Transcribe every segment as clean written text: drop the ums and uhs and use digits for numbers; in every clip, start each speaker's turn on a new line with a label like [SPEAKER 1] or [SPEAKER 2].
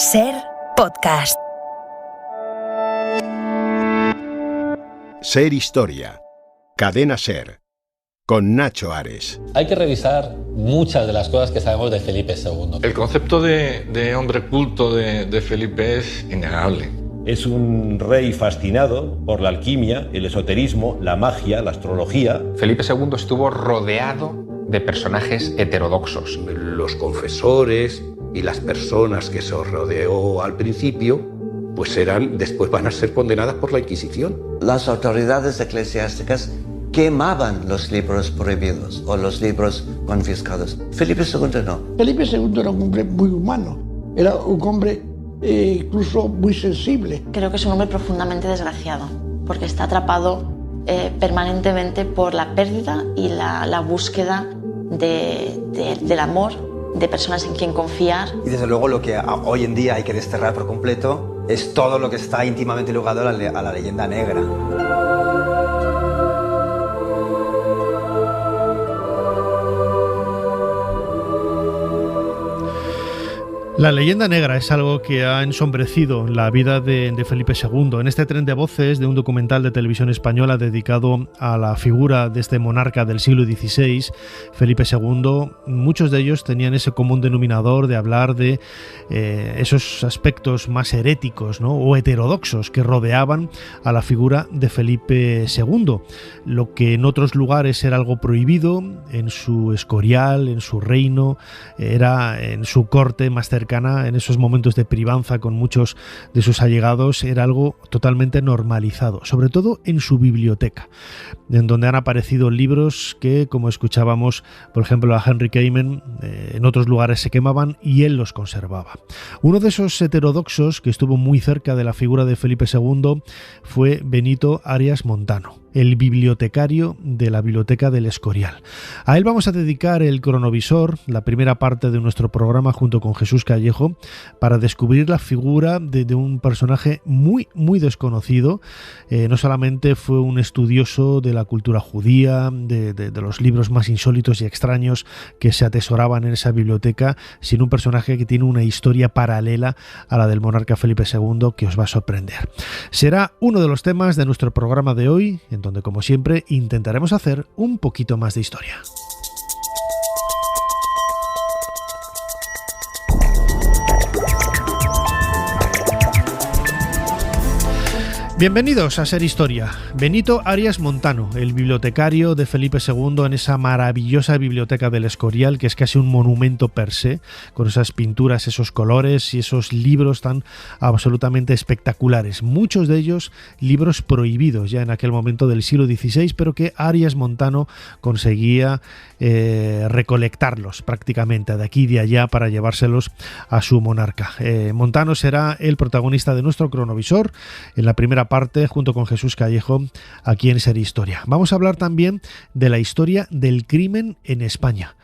[SPEAKER 1] Ser Podcast.
[SPEAKER 2] Ser Historia. Cadena Ser. Con Nacho Ares.
[SPEAKER 3] Hay que revisar muchas de las cosas que sabemos de Felipe II.
[SPEAKER 4] El concepto de hombre culto de Felipe es innegable.
[SPEAKER 5] Es un rey fascinado por la alquimia, el esoterismo, la magia, la astrología.
[SPEAKER 6] Felipe II estuvo rodeado de personajes heterodoxos.
[SPEAKER 7] Los confesores y las personas que se rodeó al principio, pues después van a ser condenadas por la Inquisición.
[SPEAKER 8] Las autoridades eclesiásticas quemaban los libros prohibidos o los libros confiscados. Felipe II no.
[SPEAKER 9] Felipe II era un hombre muy humano, era un hombre incluso muy sensible.
[SPEAKER 10] Creo que es un hombre profundamente desgraciado, porque está atrapado permanentemente por la pérdida y la búsqueda del amor, de personas en quien confiar.
[SPEAKER 11] Y desde luego lo que hoy en día hay que desterrar por completo es todo lo que está íntimamente ligado a la leyenda negra.
[SPEAKER 12] La leyenda negra es algo que ha ensombrecido la vida de Felipe II. En este tren de voces de un documental de televisión española dedicado a la figura de este monarca del siglo XVI, Felipe II, muchos de ellos tenían ese común denominador de hablar de esos aspectos más heréticos, ¿no?, o heterodoxos que rodeaban a la figura de Felipe II. Lo que en otros lugares era algo prohibido, en su Escorial, en su reino, era en su corte más cercana, en esos momentos de privanza con muchos de sus allegados, era algo totalmente normalizado, sobre todo en su biblioteca, en donde han aparecido libros que, como escuchábamos, por ejemplo, a Henry Kamen, en otros lugares se quemaban y él los conservaba. Uno de esos heterodoxos que estuvo muy cerca de la figura de Felipe II fue Benito Arias Montano, el bibliotecario de la Biblioteca del Escorial. A él vamos a dedicar el cronovisor, la primera parte de nuestro programa, junto con Jesús Callejo, para descubrir la figura de un personaje muy desconocido. No solamente fue un estudioso de la cultura judía, de los libros más insólitos y extraños que se atesoraban en esa biblioteca, sino un personaje que tiene una historia paralela a la del monarca Felipe II que os va a sorprender. Será uno de los temas de nuestro programa de hoy, en donde, como siempre, intentaremos hacer un poquito más de historia. Bienvenidos a Ser Historia. Benito Arias Montano, el bibliotecario de Felipe II en esa maravillosa biblioteca del Escorial, que es casi un monumento per se, con esas pinturas, esos colores y esos libros tan absolutamente espectaculares. Muchos de ellos libros prohibidos ya en aquel momento del siglo XVI, pero que Arias Montano conseguía recolectarlos prácticamente de aquí y de allá para llevárselos a su monarca. Montano será el protagonista de nuestro cronovisor en la primera parte, junto con Jesús Callejo, aquí en Ser Historia. Vamos a hablar también de la historia del crimen en España.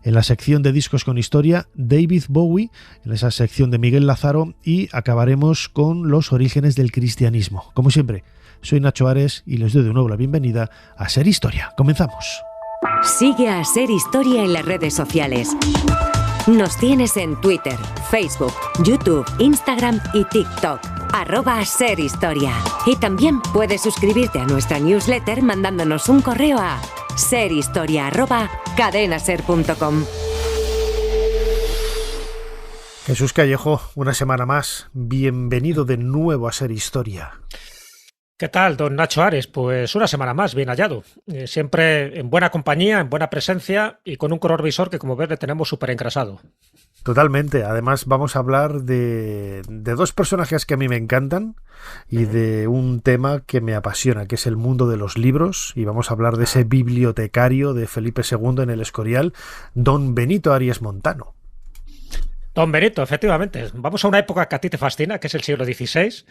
[SPEAKER 12] En la sección de Discos con Historia, David Bowie, en esa sección de Miguel Lázaro, y acabaremos con los orígenes del cristianismo. Como siempre, soy Nacho Ares y les doy de nuevo la bienvenida a Ser Historia. Comenzamos.
[SPEAKER 13] Sigue a Ser Historia en las redes sociales. Nos tienes en Twitter, Facebook, YouTube, Instagram y TikTok. @serhistoria. Y también puedes suscribirte a nuestra newsletter mandándonos un correo a serhistoria@cadenaser.com.
[SPEAKER 12] Jesús Callejo, una semana más. Bienvenido de nuevo a Ser Historia.
[SPEAKER 14] ¿Qué tal, don Nacho Ares? Pues una semana más, bien hallado. Siempre en buena compañía, en buena presencia y con un cronovisor que, como ves, le tenemos súper engrasado.
[SPEAKER 12] Totalmente. Además, vamos a hablar de dos personajes que a mí me encantan y de un tema que me apasiona, que es el mundo de los libros. Y vamos a hablar de ese bibliotecario de Felipe II en el Escorial, don Benito Arias Montano.
[SPEAKER 14] Don Benito, efectivamente. Vamos a una época que a ti te fascina, que es el siglo XVI.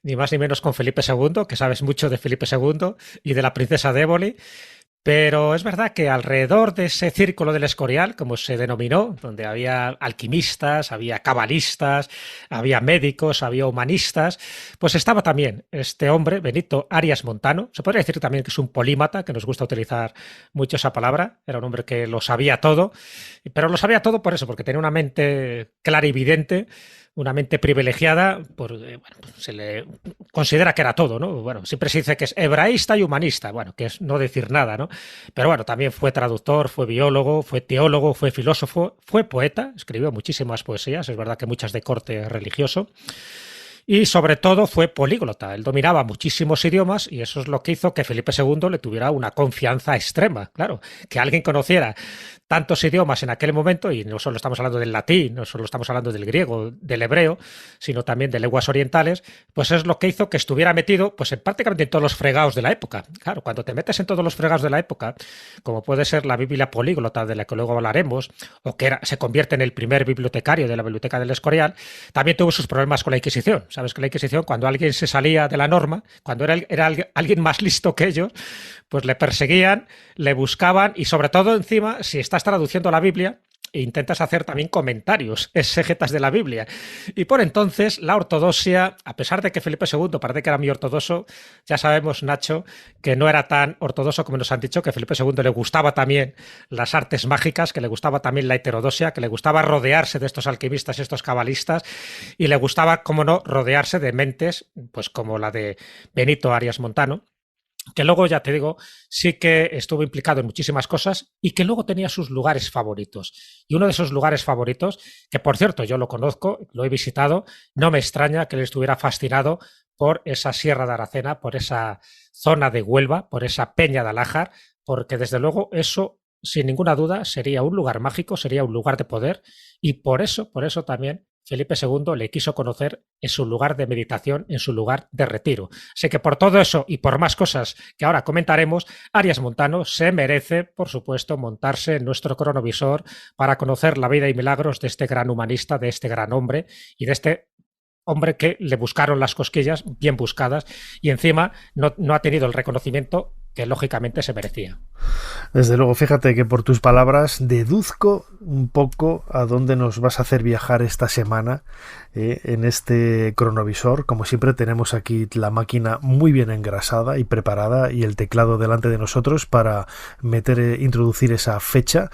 [SPEAKER 14] Ni más ni menos con Felipe II, que sabes mucho de Felipe II y de la princesa de Éboli. Pero es verdad que alrededor de ese círculo del Escorial, como se denominó, donde había alquimistas, había cabalistas, había médicos, había humanistas, pues estaba también este hombre, Benito Arias Montano. Se podría decir también que es un polímata, que nos gusta utilizar mucho esa palabra. Era un hombre que lo sabía todo, pero lo sabía todo por eso, porque tenía una mente clarividente, una mente privilegiada, pues se le considera que era todo, ¿no? Bueno, siempre se dice que es hebraísta y humanista, bueno, que es no decir nada, ¿no? Pero bueno, también fue traductor, fue biólogo, fue teólogo, fue filósofo, fue poeta, escribió muchísimas poesías, es verdad que muchas de corte religioso. Y sobre todo fue políglota, él dominaba muchísimos idiomas y eso es lo que hizo que Felipe II le tuviera una confianza extrema. Claro, que alguien conociera tantos idiomas en aquel momento, y no solo estamos hablando del latín, no solo estamos hablando del griego, del hebreo, sino también de lenguas orientales, pues es lo que hizo que estuviera metido pues prácticamente en todos los fregados de la época. Claro, cuando te metes en todos los fregados de la época, como puede ser la Biblia políglota, de la que luego hablaremos, o que se convierte en el primer bibliotecario de la Biblioteca del Escorial, también tuvo sus problemas con la Inquisición. Sabes que la Inquisición, cuando alguien se salía de la norma, cuando era alguien más listo que ellos, pues le perseguían, le buscaban y sobre todo encima, si estás traduciendo la Biblia, intentas hacer también comentarios, exégetas de la Biblia. Y por entonces la ortodoxia, a pesar de que Felipe II parece que era muy ortodoxo, ya sabemos, Nacho, que no era tan ortodoxo como nos han dicho, que a Felipe II le gustaba también las artes mágicas, que le gustaba también la heterodoxia, que le gustaba rodearse de estos alquimistas y estos cabalistas, y le gustaba, como no, rodearse de mentes, pues como la de Benito Arias Montano, que luego, ya te digo, sí que estuvo implicado en muchísimas cosas y que luego tenía sus lugares favoritos. Y uno de esos lugares favoritos, que por cierto yo lo conozco, lo he visitado, no me extraña que él estuviera fascinado por esa Sierra de Aracena, por esa zona de Huelva, por esa Peña de Alájar, porque desde luego eso, sin ninguna duda, sería un lugar mágico, sería un lugar de poder, y por eso también Felipe II le quiso conocer en su lugar de meditación, en su lugar de retiro. Así que por todo eso y por más cosas que ahora comentaremos, Arias Montano se merece, por supuesto, montarse en nuestro cronovisor para conocer la vida y milagros de este gran humanista, de este gran hombre y de este hombre que le buscaron las cosquillas bien buscadas y encima no ha tenido el reconocimiento que lógicamente se merecía.
[SPEAKER 12] Desde luego, fíjate que por tus palabras deduzco un poco a dónde nos vas a hacer viajar esta semana en este cronovisor. Como siempre tenemos aquí la máquina muy bien engrasada y preparada y el teclado delante de nosotros para introducir esa fecha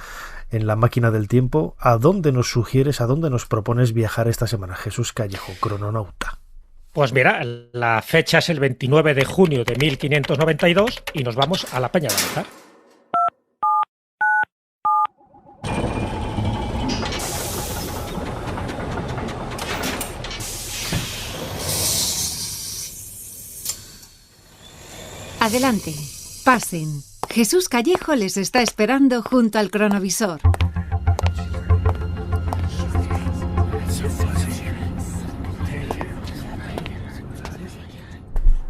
[SPEAKER 12] en la máquina del tiempo. ¿A dónde nos sugieres, a dónde nos propones viajar esta semana, Jesús Callejo, crononauta?
[SPEAKER 14] Pues mira, la fecha es el 29 de junio de 1592 y nos vamos a la Peña de Alájar.
[SPEAKER 1] Adelante, pasen. Jesús Callejo les está esperando junto al cronovisor.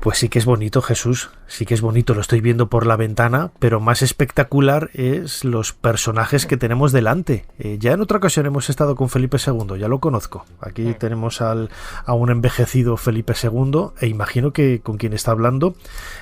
[SPEAKER 12] Pues sí que es bonito, Jesús, sí que es bonito, lo estoy viendo por la ventana, pero más espectacular es los personajes que tenemos delante. Ya en otra ocasión hemos estado con Felipe II, ya lo conozco. Aquí tenemos a un envejecido Felipe II e imagino que con quien está hablando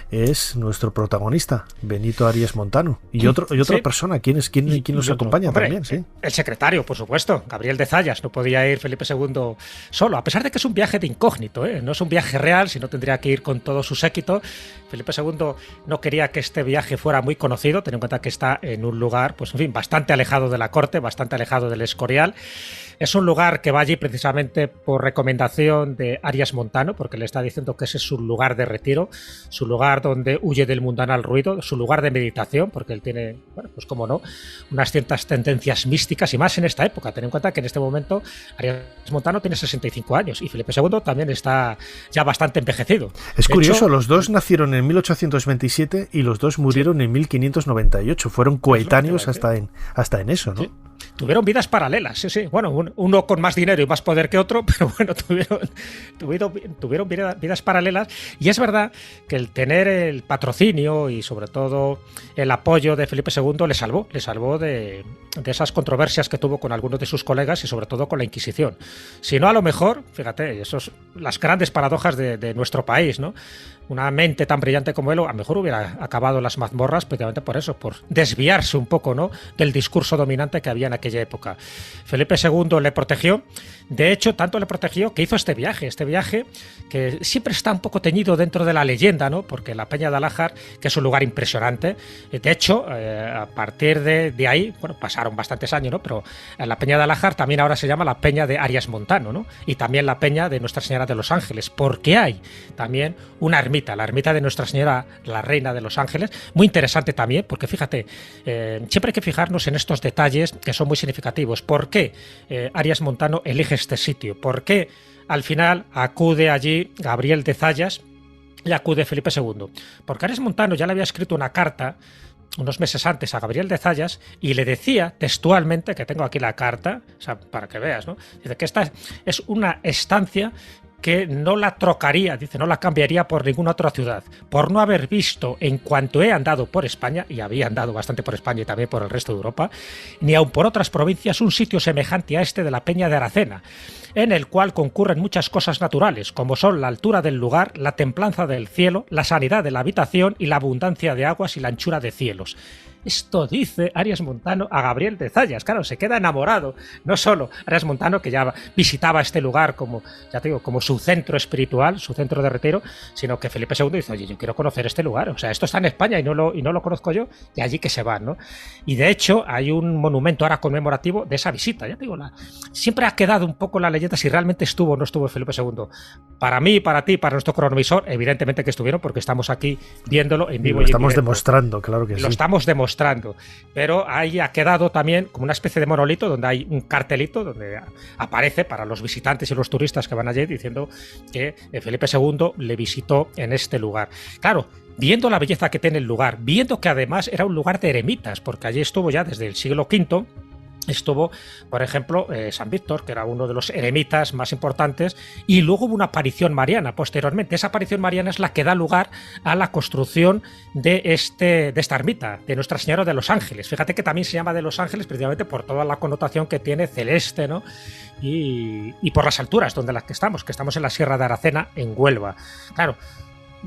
[SPEAKER 12] es nuestro protagonista, Benito Arias Montano. Y otra persona, ¿quién nos acompaña también? Sí.
[SPEAKER 14] El secretario, por supuesto, Gabriel de Zayas. No podía ir Felipe II solo, a pesar de que es un viaje de incógnito, no es un viaje real, sino tendría que ir con todo su séquito. Felipe II no quería que este viaje fuera muy conocido, ten en cuenta que está en un lugar, pues en fin, bastante alejado de la corte, bastante alejado del Escorial. Es un lugar que va allí precisamente por recomendación de Arias Montano, porque le está diciendo que ese es su lugar de retiro, su lugar donde huye del mundanal ruido, su lugar de meditación, porque él tiene, bueno, pues como no, unas ciertas tendencias místicas y más en esta época. Ten en cuenta que en este momento Arias Montano tiene 65 años y Felipe II también está ya bastante envejecido.
[SPEAKER 12] Es curioso, los dos nacieron en 1827 y los dos murieron en 1598. Fueron coetáneos hasta en eso, ¿no?
[SPEAKER 14] Sí. Tuvieron vidas paralelas, sí. Bueno, uno con más dinero y más poder que otro, pero bueno, tuvieron vidas paralelas. Y es verdad que el tener el patrocinio y sobre todo el apoyo de Felipe II le salvó de esas controversias que tuvo con algunos de sus colegas y sobre todo con la Inquisición. Si no, a lo mejor, fíjate, las grandes paradojas de nuestro país, ¿no? Una mente tan brillante como él, a lo mejor hubiera acabado las mazmorras precisamente por eso, por desviarse un poco, ¿no?, del discurso dominante que había en aquella época. Felipe II le protegió, de hecho, tanto le protegió que hizo este viaje que siempre está un poco teñido dentro de la leyenda, ¿no? Porque la Peña de Alájar, que es un lugar impresionante, de hecho, a partir de ahí, bueno, pasaron bastantes años, ¿no? Pero la Peña de Alájar también ahora se llama la Peña de Arias Montano, ¿no? Y también la Peña de Nuestra Señora de los Ángeles, porque hay también una ermita, la ermita de Nuestra Señora, la Reina de los Ángeles, muy interesante también, porque fíjate, siempre hay que fijarnos en estos detalles que son muy significativos. ¿Por qué Arias Montano elige este sitio? ¿Por qué al final acude allí Gabriel de Zayas y acude Felipe II? Porque Arias Montano ya le había escrito una carta unos meses antes a Gabriel de Zayas y le decía textualmente, que tengo aquí la carta, o sea, para que veas, ¿no? Dice que esta es una estancia que no la trocaría, dice, no la cambiaría por ninguna otra ciudad, por no haber visto en cuanto he andado por España, y había andado bastante por España y también por el resto de Europa, ni aun por otras provincias, un sitio semejante a este de la Peña de Aracena, en el cual concurren muchas cosas naturales, como son la altura del lugar, la templanza del cielo, la sanidad de la habitación y la abundancia de aguas y la anchura de cielos. Esto dice Arias Montano a Gabriel de Zayas. Claro, se queda enamorado. No solo Arias Montano, que ya visitaba este lugar como, ya te digo, como su centro espiritual, su centro de retiro, sino que Felipe II dice, oye, yo quiero conocer este lugar. O sea, esto está en España y no lo conozco yo, y allí que se van, ¿no? Y de hecho, hay un monumento ahora conmemorativo de esa visita. Ya te digo, siempre ha quedado un poco la leyenda si realmente estuvo o no estuvo Felipe II. Para mí, para ti, para nuestro cronovisor, evidentemente que estuvieron, porque estamos aquí viéndolo en vivo.
[SPEAKER 12] Lo estamos demostrando, claro que sí.
[SPEAKER 14] Lo estamos demostrando. Pero ahí ha quedado también como una especie de monolito donde hay un cartelito donde aparece para los visitantes y los turistas que van allí diciendo que Felipe II le visitó en este lugar. Claro, viendo la belleza que tiene el lugar, viendo que además era un lugar de eremitas, porque allí estuvo ya desde el siglo V. Estuvo, por ejemplo, San Víctor, que era uno de los eremitas más importantes, y luego hubo una aparición mariana posteriormente. Esa aparición mariana es la que da lugar a la construcción de esta ermita, de Nuestra Señora de los Ángeles. Fíjate que también se llama de los Ángeles precisamente por toda la connotación que tiene celeste, ¿no? Y por las alturas donde las que estamos en la Sierra de Aracena, en Huelva. Claro,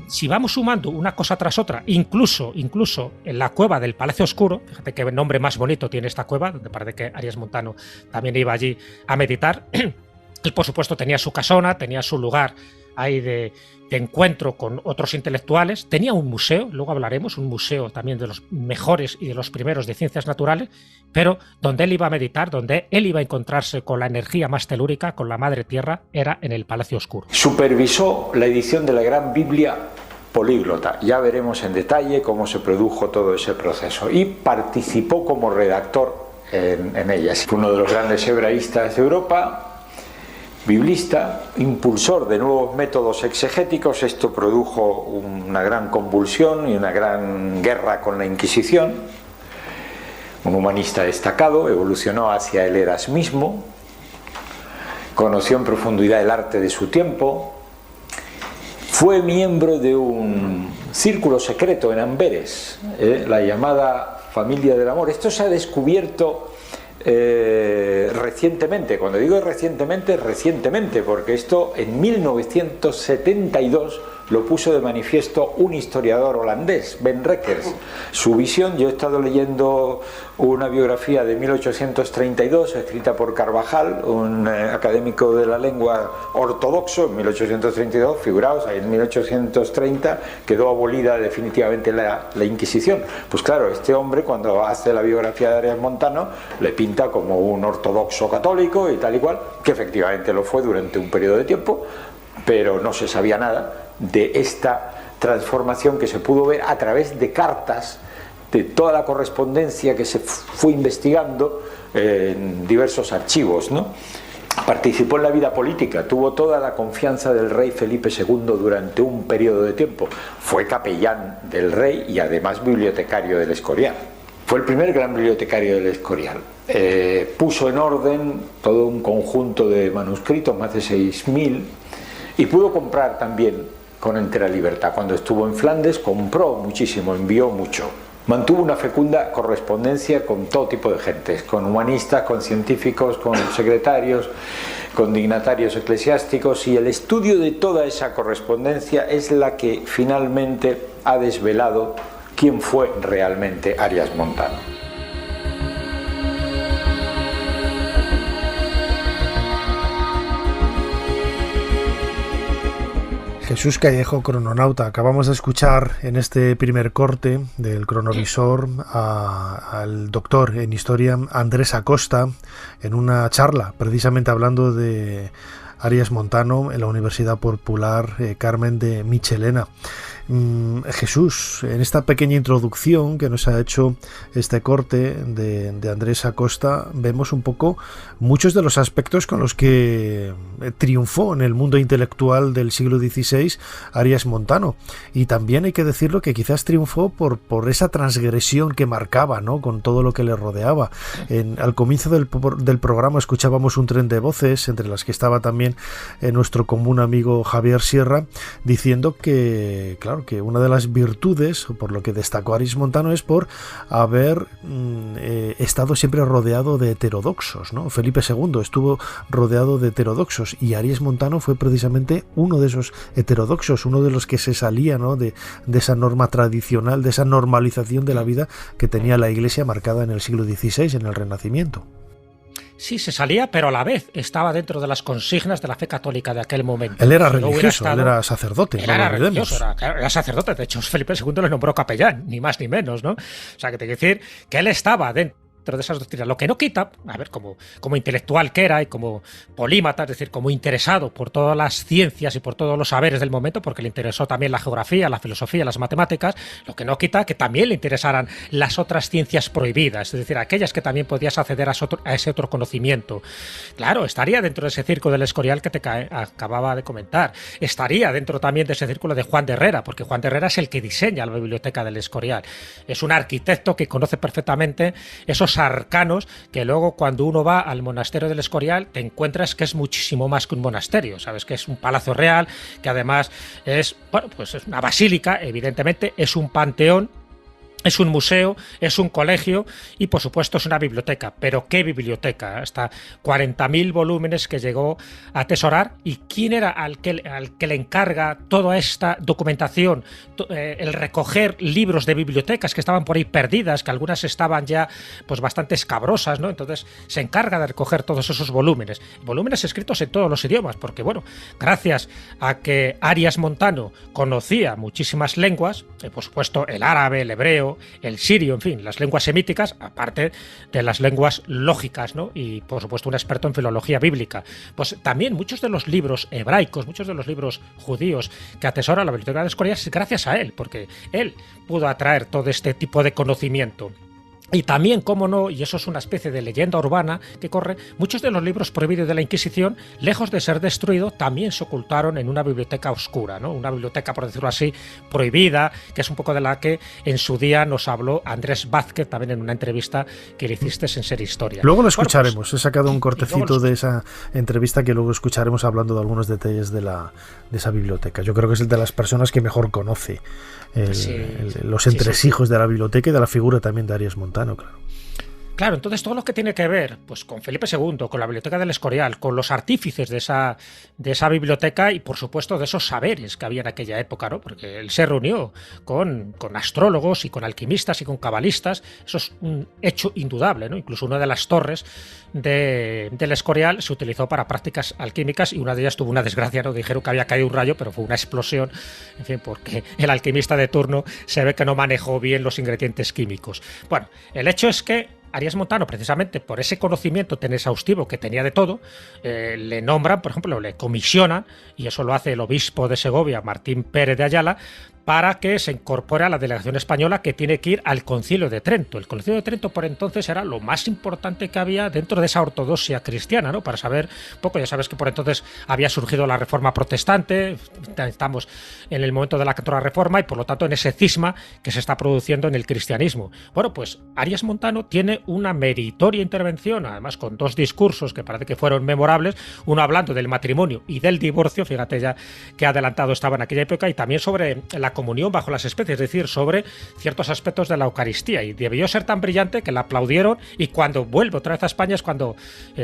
[SPEAKER 14] si vamos sumando una cosa tras otra, incluso en la cueva del Palacio Oscuro, fíjate qué nombre más bonito tiene esta cueva, donde parece que Arias Montano también iba allí a meditar. Él, por supuesto, tenía su casona, tenía su lugar ahí de encuentro con otros intelectuales, tenía un museo, luego hablaremos, un museo también de los mejores y de los primeros de ciencias naturales, pero donde él iba a meditar, donde él iba a encontrarse con la energía más telúrica, con la Madre Tierra, era en el Palacio Oscuro.
[SPEAKER 15] Supervisó la edición de la Gran Biblia Políglota, ya veremos en detalle cómo se produjo todo ese proceso, y participó como redactor en ella. Fue uno de los grandes hebraístas de Europa, biblista, impulsor de nuevos métodos exegéticos. Esto produjo una gran convulsión y una gran guerra con la Inquisición. Un humanista destacado, evolucionó hacia el erasmismo, conoció en profundidad el arte de su tiempo, fue miembro de un círculo secreto en Amberes, la llamada Familia del Amor. Esto se ha descubierto recientemente. Cuando digo recientemente, porque esto en 1972 lo puso de manifiesto un historiador holandés, Ben Rekkers. Su visión, yo he estado leyendo una biografía de 1832 escrita por Carvajal, un académico de la lengua ortodoxo, en 1832, figuraos, ahí en 1830 quedó abolida definitivamente la Inquisición. Pues claro, este hombre cuando hace la biografía de Arias Montano le pinta como un ortodoxo católico y tal y cual, que efectivamente lo fue durante un periodo de tiempo, pero no se sabía nada de esta transformación que se pudo ver a través de cartas, de toda la correspondencia que se fue investigando en diversos archivos, ¿no? Participó en la vida política, tuvo toda la confianza del rey Felipe II durante un periodo de tiempo, fue capellán del rey y además bibliotecario del Escorial. Fue el primer gran bibliotecario del Escorial. Puso en orden todo un conjunto de manuscritos, más de 6.000, y pudo comprar también con entera libertad. Cuando estuvo en Flandes compró muchísimo, envió mucho. Mantuvo una fecunda correspondencia con todo tipo de gentes, con humanistas, con científicos, con secretarios, con dignatarios eclesiásticos, y el estudio de toda esa correspondencia es la que finalmente ha desvelado quién fue realmente Arias Montano.
[SPEAKER 12] Jesús Callejo, crononauta. Acabamos de escuchar en este primer corte del cronovisor al doctor en historia Andrés Acosta en una charla precisamente hablando de Arias Montano en la Universidad Popular Carmen de Michelena. Jesús, en esta pequeña introducción que nos ha hecho este corte de Andrés Acosta, vemos un poco muchos de los aspectos con los que triunfó en el mundo intelectual del siglo XVI Arias Montano, y también hay que decirlo que quizás triunfó por esa transgresión que marcaba, ¿no?, con todo lo que le rodeaba. Al comienzo del programa escuchábamos un tren de voces, entre las que estaba también nuestro común amigo Javier Sierra, diciendo que, claro, que una de las virtudes, por lo que destacó Arias Montano, es por haber estado siempre rodeado de heterodoxos, ¿no? Felipe II estuvo rodeado de heterodoxos y Arias Montano fue precisamente uno de esos heterodoxos, uno de los que se salía, ¿no?, de esa norma tradicional, de esa normalización de la vida que tenía la Iglesia marcada en el siglo XVI, en el Renacimiento.
[SPEAKER 14] Sí, se salía, pero a la vez estaba dentro de las consignas de la fe católica de aquel momento.
[SPEAKER 12] Él era religioso, él era sacerdote.
[SPEAKER 14] Era religioso, era sacerdote. De hecho, Felipe II le nombró capellán, ni más ni menos, ¿no? O sea, que te quiero decir que él estaba dentro de esas doctrinas, lo que no quita, a ver, como intelectual que era y como polímata, es decir, como interesado por todas las ciencias y por todos los saberes del momento, porque le interesó también la geografía, la filosofía, las matemáticas, lo que no quita que también le interesaran las otras ciencias prohibidas, es decir, aquellas que también podías acceder a ese otro conocimiento. Claro, estaría dentro de ese círculo del Escorial que te acababa de comentar, estaría dentro también de ese círculo de Juan de Herrera, porque Juan de Herrera es el que diseña la biblioteca del Escorial, es un arquitecto que conoce perfectamente esos arcanos que luego cuando uno va al monasterio del Escorial te encuentras que es muchísimo más que un monasterio, sabes que es un palacio real, que además es, bueno, pues es una basílica, evidentemente es un panteón, es un museo, es un colegio y por supuesto es una biblioteca. ¿Pero qué biblioteca? Hasta 40.000 volúmenes que llegó a atesorar. ¿Y quién era al que le encarga toda esta documentación? El recoger libros de bibliotecas que estaban por ahí perdidas, que algunas estaban ya pues bastante escabrosas, ¿no? Entonces se encarga de recoger todos esos volúmenes escritos en todos los idiomas, porque bueno, gracias a que Arias Montano conocía muchísimas lenguas, por supuesto el árabe, el hebreo, el sirio, en fin, las lenguas semíticas, aparte de las lenguas lógicas, ¿no? Y por supuesto un experto en filología bíblica. Pues también muchos de los libros hebraicos, muchos de los libros judíos que atesora la Biblioteca de Escorial es gracias a él, porque él pudo atraer todo este tipo de conocimiento. Y también, cómo no, y eso es una especie de leyenda urbana que corre, muchos de los libros prohibidos de la Inquisición, lejos de ser destruidos, también se ocultaron en una biblioteca oscura, ¿no? Una biblioteca, por decirlo así, prohibida, que es un poco de la que en su día nos habló Andrés Vázquez, también en una entrevista que le hiciste en Ser Historia.
[SPEAKER 12] Luego lo escucharemos, bueno, pues, he sacado un cortecito de esa entrevista que luego escucharemos hablando de algunos detalles de esa biblioteca. Yo creo que es el de las personas que mejor conoce los entresijos de la biblioteca y de la figura también de Arias Montano, claro.
[SPEAKER 14] Claro, entonces todo lo que tiene que ver pues con Felipe II, con la Biblioteca del Escorial, con los artífices de esa biblioteca y por supuesto de esos saberes que había en aquella época, ¿no? Porque él se reunió con astrólogos y con alquimistas y con cabalistas, eso es un hecho indudable, ¿no? Incluso una de las torres del Escorial se utilizó para prácticas alquímicas y una de ellas tuvo una desgracia, ¿no? Dijeron que había caído un rayo, pero fue una explosión, en fin, porque el alquimista de turno se ve que no manejó bien los ingredientes químicos. Bueno, el hecho es que Arias Montano, precisamente por ese conocimiento tan exhaustivo que tenía de todo, le nombran, por ejemplo, le comisionan, y eso lo hace el obispo de Segovia, Martín Pérez de Ayala, para que se incorpore a la delegación española que tiene que ir al Concilio de Trento. El Concilio de Trento por entonces era lo más importante que había dentro de esa ortodoxia cristiana, ¿no? Para saber un poco, ya sabes que por entonces había surgido la Reforma protestante, estamos en el momento de la Contrarreforma y por lo tanto en ese cisma que se está produciendo en el cristianismo. Bueno, pues Arias Montano tiene una meritoria intervención, además con dos discursos que parece que fueron memorables, uno hablando del matrimonio y del divorcio, fíjate ya que adelantado estaba en aquella época, y también sobre la comunión bajo las especies, es decir, sobre ciertos aspectos de la Eucaristía, y debió ser tan brillante que la aplaudieron, y cuando vuelve otra vez a España es cuando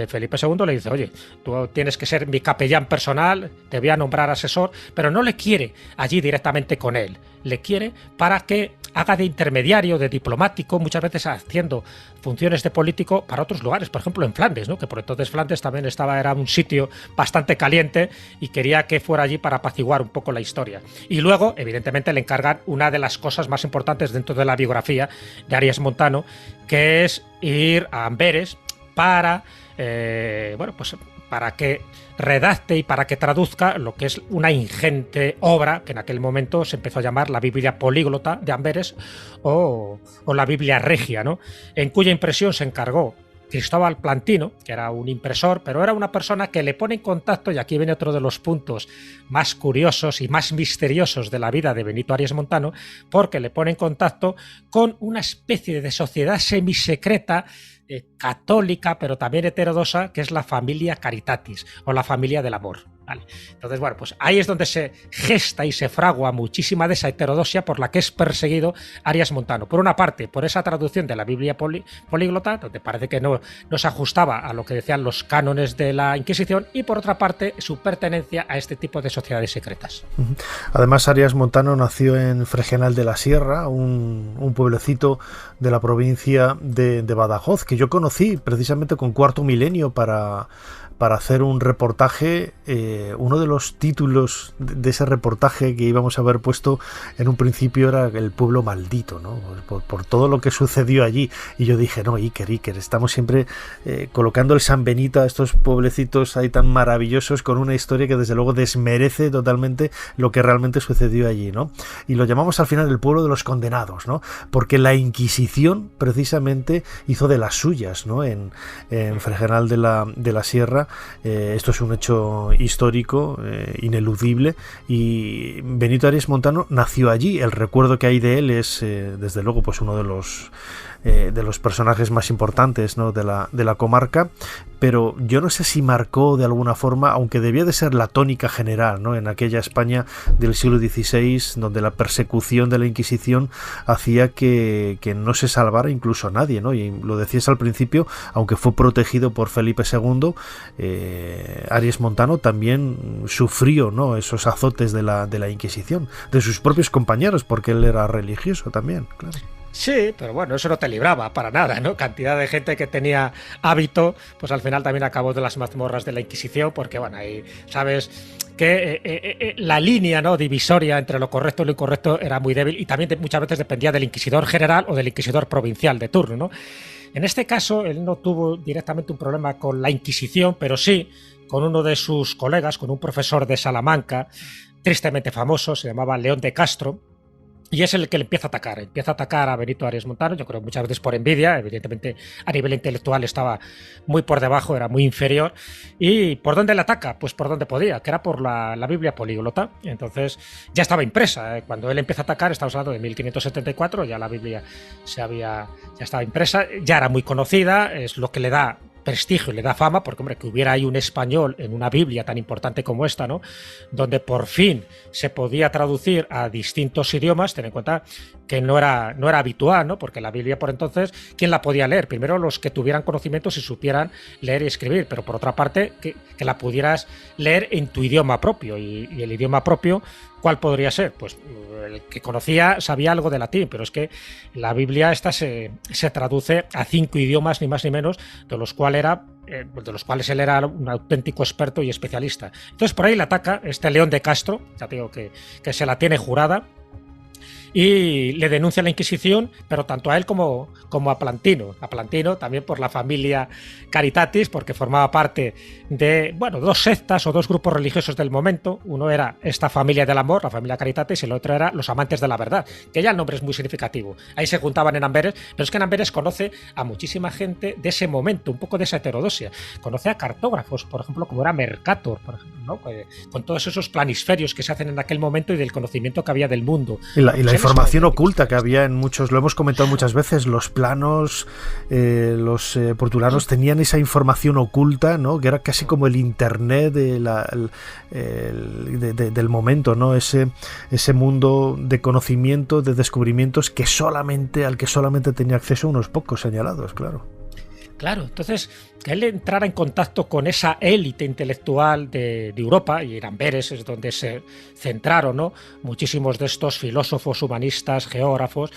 [SPEAKER 14] Felipe II le dice, oye, tú tienes que ser mi capellán personal, te voy a nombrar asesor, pero no le quiere allí directamente con él, le quiere para que haga de intermediario, de diplomático, muchas veces haciendo funciones de político para otros lugares, por ejemplo en Flandes, ¿no? Que por entonces Flandes también era un sitio bastante caliente y quería que fuera allí para apaciguar un poco la historia. Y luego, evidentemente, le encargan una de las cosas más importantes dentro de la biografía de Arias Montano, que es ir a Amberes para, para que redacte y para que traduzca lo que es una ingente obra que en aquel momento se empezó a llamar la Biblia Políglota de Amberes o la Biblia Regia, ¿no? En cuya impresión se encargó Cristóbal Plantino, que era un impresor, pero era una persona que le pone en contacto, y aquí viene otro de los puntos más curiosos y más misteriosos de la vida de Benito Arias Montano, porque le pone en contacto con una especie de sociedad semisecreta católica, pero también heterodoxa, que es la familia Caritatis, o la familia del amor. ¿Vale? Entonces, bueno, pues ahí es donde se gesta y se fragua muchísima de esa heterodoxia por la que es perseguido Arias Montano. Por una parte, por esa traducción de la Biblia políglota, donde parece que no se ajustaba a lo que decían los cánones de la Inquisición, y por otra parte, su pertenencia a este tipo de sociedades secretas.
[SPEAKER 12] Además, Arias Montano nació en Fregenal de la Sierra, un pueblecito de la provincia de Badajoz, que yo conocí precisamente con Cuarto Milenio para hacer un reportaje. Uno de los títulos de ese reportaje que íbamos a haber puesto en un principio era El pueblo maldito, ¿no? Por todo lo que sucedió allí. Y yo dije, no, Iker, estamos siempre colocando el San Benito a estos pueblecitos ahí tan maravillosos con una historia que desde luego desmerece totalmente lo que realmente sucedió allí, ¿no? Y lo llamamos al final el pueblo de los condenados, ¿no? Porque la Inquisición precisamente hizo de las suyas, ¿no? En Fregenal de la Sierra. Esto es un hecho histórico, ineludible, y Benito Arias Montano nació allí. El recuerdo que hay de él es, desde luego, pues uno de los personajes más importantes, ¿no? de la comarca, pero yo no sé si marcó de alguna forma, aunque debía de ser la tónica general, ¿no? En aquella España del siglo XVI, donde la persecución de la Inquisición hacía que no se salvara incluso nadie, ¿no? Y lo decías al principio, aunque fue protegido por Felipe II, Arias Montano también sufrió, ¿no? Esos azotes de la Inquisición, de sus propios compañeros, porque él era religioso también, claro.
[SPEAKER 14] Sí, pero bueno, eso no te libraba para nada, ¿no? Cantidad de gente que tenía hábito, pues al final también acabó de las mazmorras de la Inquisición, porque bueno, ahí sabes que la línea, ¿no? divisoria entre lo correcto y lo incorrecto era muy débil, y también muchas veces dependía del inquisidor general o del inquisidor provincial de turno, ¿no? En este caso, él no tuvo directamente un problema con la Inquisición, pero sí con uno de sus colegas, con un profesor de Salamanca, tristemente famoso, se llamaba León de Castro. Y es el que le empieza a atacar a Benito Arias Montano, yo creo muchas veces por envidia, evidentemente a nivel intelectual estaba muy por debajo, era muy inferior. ¿Y por dónde le ataca? Pues por donde podía, que era por la Biblia políglota. Entonces ya estaba impresa, cuando él empieza a atacar, estamos hablando de 1574, ya la Biblia ya estaba impresa, ya era muy conocida, es lo que le da prestigio, le da fama, porque hombre, que hubiera ahí un español en una Biblia tan importante como esta, ¿no? Donde por fin se podía traducir a distintos idiomas. Ten en cuenta que no era habitual, ¿no? Porque la Biblia por entonces, ¿quién la podía leer? Primero los que tuvieran conocimientos y supieran leer y escribir, pero por otra parte que la pudieras leer en tu idioma propio, y el idioma propio, ¿cuál podría ser? Pues el que conocía sabía algo de latín, pero es que la Biblia esta se traduce a 5 idiomas, ni más ni menos, de los cuales él era un auténtico experto y especialista. Entonces por ahí le ataca este León de Castro, ya digo que se la tiene jurada, y le denuncia a la Inquisición, pero tanto a él como a Plantino. A Plantino también por la familia Caritatis, porque formaba parte de, bueno, 2 sectas o 2 grupos religiosos del momento. Uno era esta familia del amor, la familia Caritatis, y el otro era los amantes de la verdad, que ya el nombre es muy significativo. Ahí se juntaban en Amberes, pero es que en Amberes conoce a muchísima gente de ese momento, un poco de esa heterodoxia. Conoce a cartógrafos, por ejemplo, como era Mercator, por ejemplo, ¿no? Con todos esos planisferios que se hacen en aquel momento y del conocimiento que había del mundo.
[SPEAKER 12] Y la información oculta que había en muchos, lo hemos comentado muchas veces, los planos, los portulanos tenían esa información oculta, ¿no? Que era casi como el internet del momento, ¿no? Ese mundo de conocimiento, de descubrimientos al que solamente tenía acceso unos pocos señalados, claro.
[SPEAKER 14] Claro, entonces que él entrara en contacto con esa élite intelectual de Europa, y en Amberes es donde se centraron, ¿no?, muchísimos de estos filósofos, humanistas, geógrafos,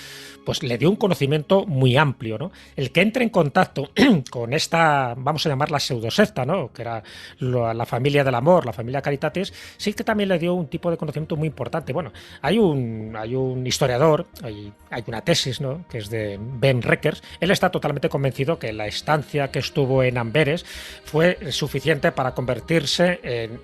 [SPEAKER 14] pues le dio un conocimiento muy amplio, ¿no? El que entre en contacto con esta, vamos a llamarla pseudosecta, ¿no?, que era la familia del amor, la familia Caritatis, sí que también le dio un tipo de conocimiento muy importante. Bueno, hay un historiador, hay una tesis, ¿no?, que es de Ben Reckers. Él está totalmente convencido que la estancia que estuvo en Amberes fue suficiente para convertirse en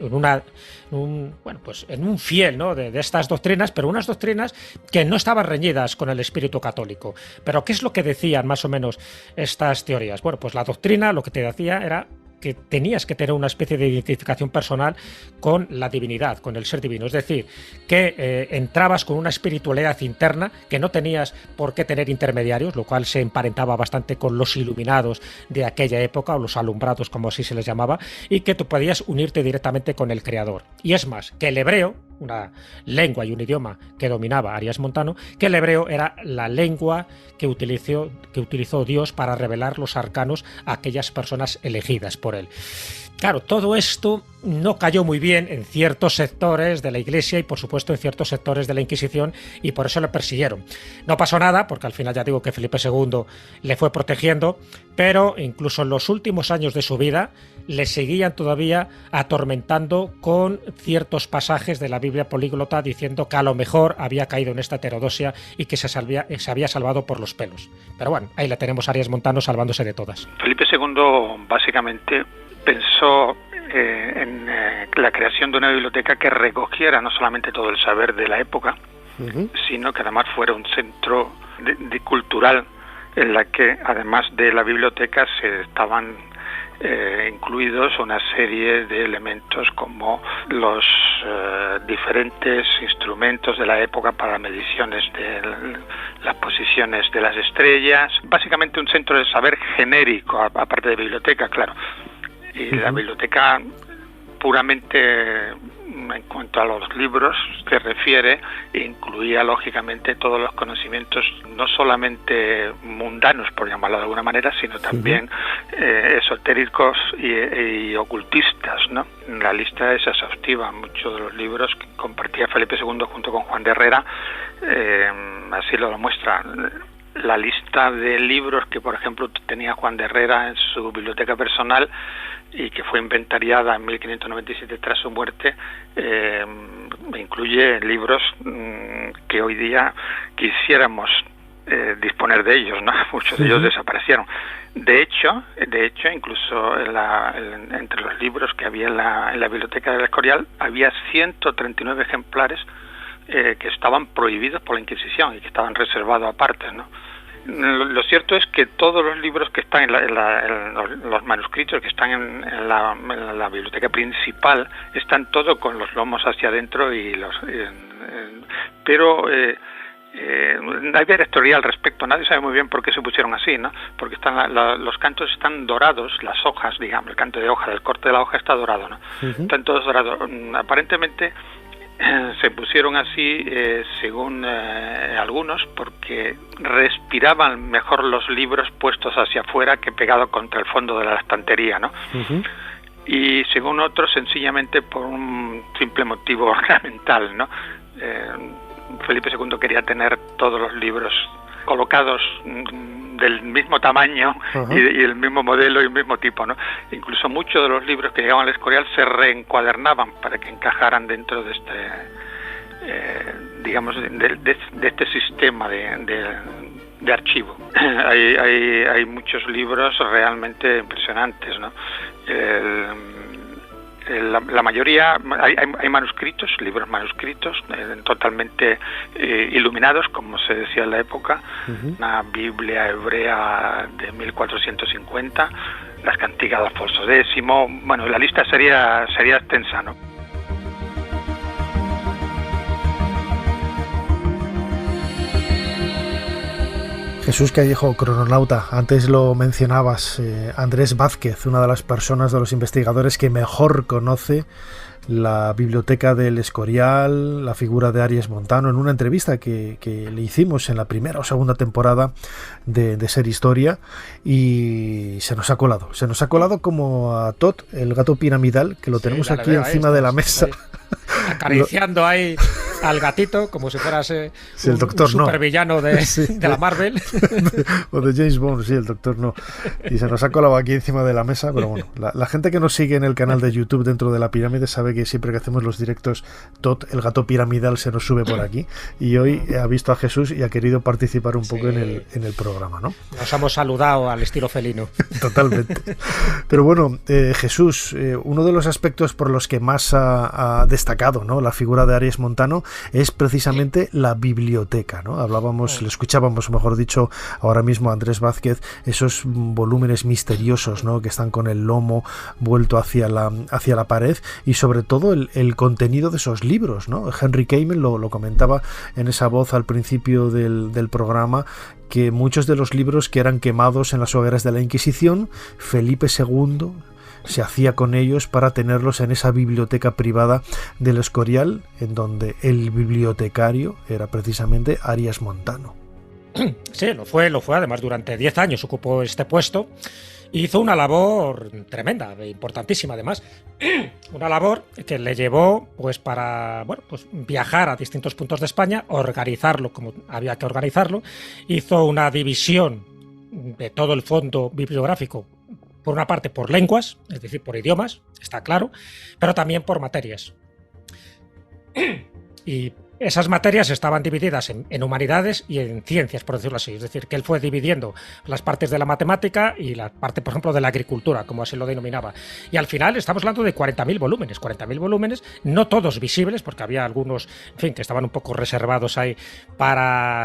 [SPEAKER 14] un fiel, ¿no?, de estas doctrinas, pero unas doctrinas que no estaban reñidas con el espíritu católico. Pero ¿qué es lo que decían más o menos estas teorías? Bueno, pues la doctrina lo que te decía era que tenías que tener una especie de identificación personal con la divinidad, con el ser divino. Es decir, que entrabas con una espiritualidad interna, que no tenías por qué tener intermediarios, lo cual se emparentaba bastante con los iluminados de aquella época, o los alumbrados, como así se les llamaba, y que tú podías unirte directamente con el Creador. Y es más, que el hebreo, una lengua y un idioma que dominaba Arias Montano, que el hebreo era la lengua que utilizó Dios para revelar los arcanos a aquellas personas elegidas por él. Claro, todo esto no cayó muy bien en ciertos sectores de la Iglesia y, por supuesto, en ciertos sectores de la Inquisición, y por eso le persiguieron. No pasó nada, porque al final ya digo que Felipe II le fue protegiendo, pero incluso en los últimos años de su vida le seguían todavía atormentando con ciertos pasajes de la Biblia políglota, diciendo que a lo mejor había caído en esta heterodoxia y que se había salvado por los pelos. Pero bueno, ahí la tenemos a Arias Montano salvándose de todas.
[SPEAKER 16] Felipe II básicamente pensó en la creación de una biblioteca que recogiera no solamente todo el saber de la época, sino que además fuera un centro cultural en la que, además de la biblioteca, se estaban incluidos una serie de elementos como los diferentes instrumentos de la época para mediciones de las posiciones de las estrellas, básicamente un centro de saber genérico, aparte de biblioteca, claro. Y la biblioteca puramente en cuanto a los libros se refiere, incluía lógicamente todos los conocimientos no solamente mundanos, por llamarlo de alguna manera, sino también esotéricos y ocultistas, ¿no? La lista es exhaustiva. Muchos de los libros que compartía Felipe II junto con Juan de Herrera así lo demuestra. La lista de libros que, por ejemplo, tenía Juan de Herrera en su biblioteca personal y que fue inventariada en 1597 tras su muerte, incluye libros que hoy día quisiéramos disponer de ellos, ¿no? Muchos de ellos desaparecieron. De hecho, incluso entre los libros que había en la biblioteca del Escorial había 139 ejemplares que estaban prohibidos por la Inquisición y que estaban reservados aparte, ¿no? Lo cierto es que todos los libros que están en los manuscritos que están en la biblioteca principal están todos con los lomos hacia adentro pero hay varias teorías al respecto. Nadie sabe muy bien por qué se pusieron así, ¿no? Porque los cantos están dorados, las hojas, digamos, el canto de hoja, el corte de la hoja está dorado, ¿no? Están todos dorados. Aparentemente se pusieron así, según algunos, porque respiraban mejor los libros puestos hacia afuera que pegados contra el fondo de la estantería, ¿no? Y según otros, sencillamente por un simple motivo ornamental, ¿no? Felipe II quería tener todos los libros colocados del mismo tamaño y el mismo modelo y el mismo tipo, ¿no? Incluso muchos de los libros que llegaban al Escorial se reencuadernaban para que encajaran dentro de este de este sistema de archivo. Hay muchos libros realmente impresionantes, ¿no? La mayoría, hay manuscritos, libros manuscritos, totalmente iluminados, como se decía en la época, una Biblia hebrea de 1450, las cantigas de Alfonso X, bueno, la lista sería extensa, ¿no?
[SPEAKER 12] Jesús Callejo, crononauta, antes lo mencionabas, Andrés Vázquez, una de las personas, de los investigadores que mejor conoce la biblioteca del Escorial, la figura de Aries Montano, en una entrevista que le hicimos en la primera o segunda temporada de Ser Historia, y se nos ha colado como a Tot, el gato piramidal, que lo tenemos aquí encima de la mesa.
[SPEAKER 14] Acariciando ahí al gatito como si fueras
[SPEAKER 12] el doctor
[SPEAKER 14] un supervillano de la Marvel.
[SPEAKER 12] O de James Bond, sí, el doctor no. Y se nos ha colado aquí encima de la mesa, pero bueno, la gente que nos sigue en el canal de YouTube Dentro de la Pirámide sabe que siempre que hacemos los directos, Tot, el gato piramidal, se nos sube por aquí, y hoy ha visto a Jesús y ha querido participar un poco en el programa, ¿no?
[SPEAKER 14] Nos hemos saludado al estilo felino.
[SPEAKER 12] Totalmente. Pero bueno, Jesús, uno de los aspectos por los que más ha destacado, ¿no?, la figura de Aries Montano es precisamente la biblioteca, ¿no? Le escuchábamos, mejor dicho, ahora mismo a Andrés Vázquez, esos volúmenes misteriosos, ¿no?, que están con el lomo vuelto hacia la pared, y sobre todo el contenido de esos libros, ¿no? Henry Kamen lo comentaba en esa voz al principio del programa, que muchos de los libros que eran quemados en las hogueras de la Inquisición, Felipe II se hacía con ellos para tenerlos en esa biblioteca privada del Escorial, en donde el bibliotecario era precisamente Aries Montano.
[SPEAKER 14] Sí, lo fue, además durante 10 años ocupó este puesto. Hizo una labor tremenda, importantísima además, una labor que le llevó para viajar a distintos puntos de España, organizarlo como había que organizarlo. Hizo una división de todo el fondo bibliográfico, por una parte por lenguas, es decir, por idiomas, está claro, pero también por materias. Y esas materias estaban divididas en humanidades y en ciencias, por decirlo así. Es decir, que él fue dividiendo las partes de la matemática y la parte, por ejemplo, de la agricultura, como así lo denominaba. Y al final estamos hablando de 40.000 volúmenes. 40.000 volúmenes, no todos visibles, porque había algunos, en fin, que estaban un poco reservados ahí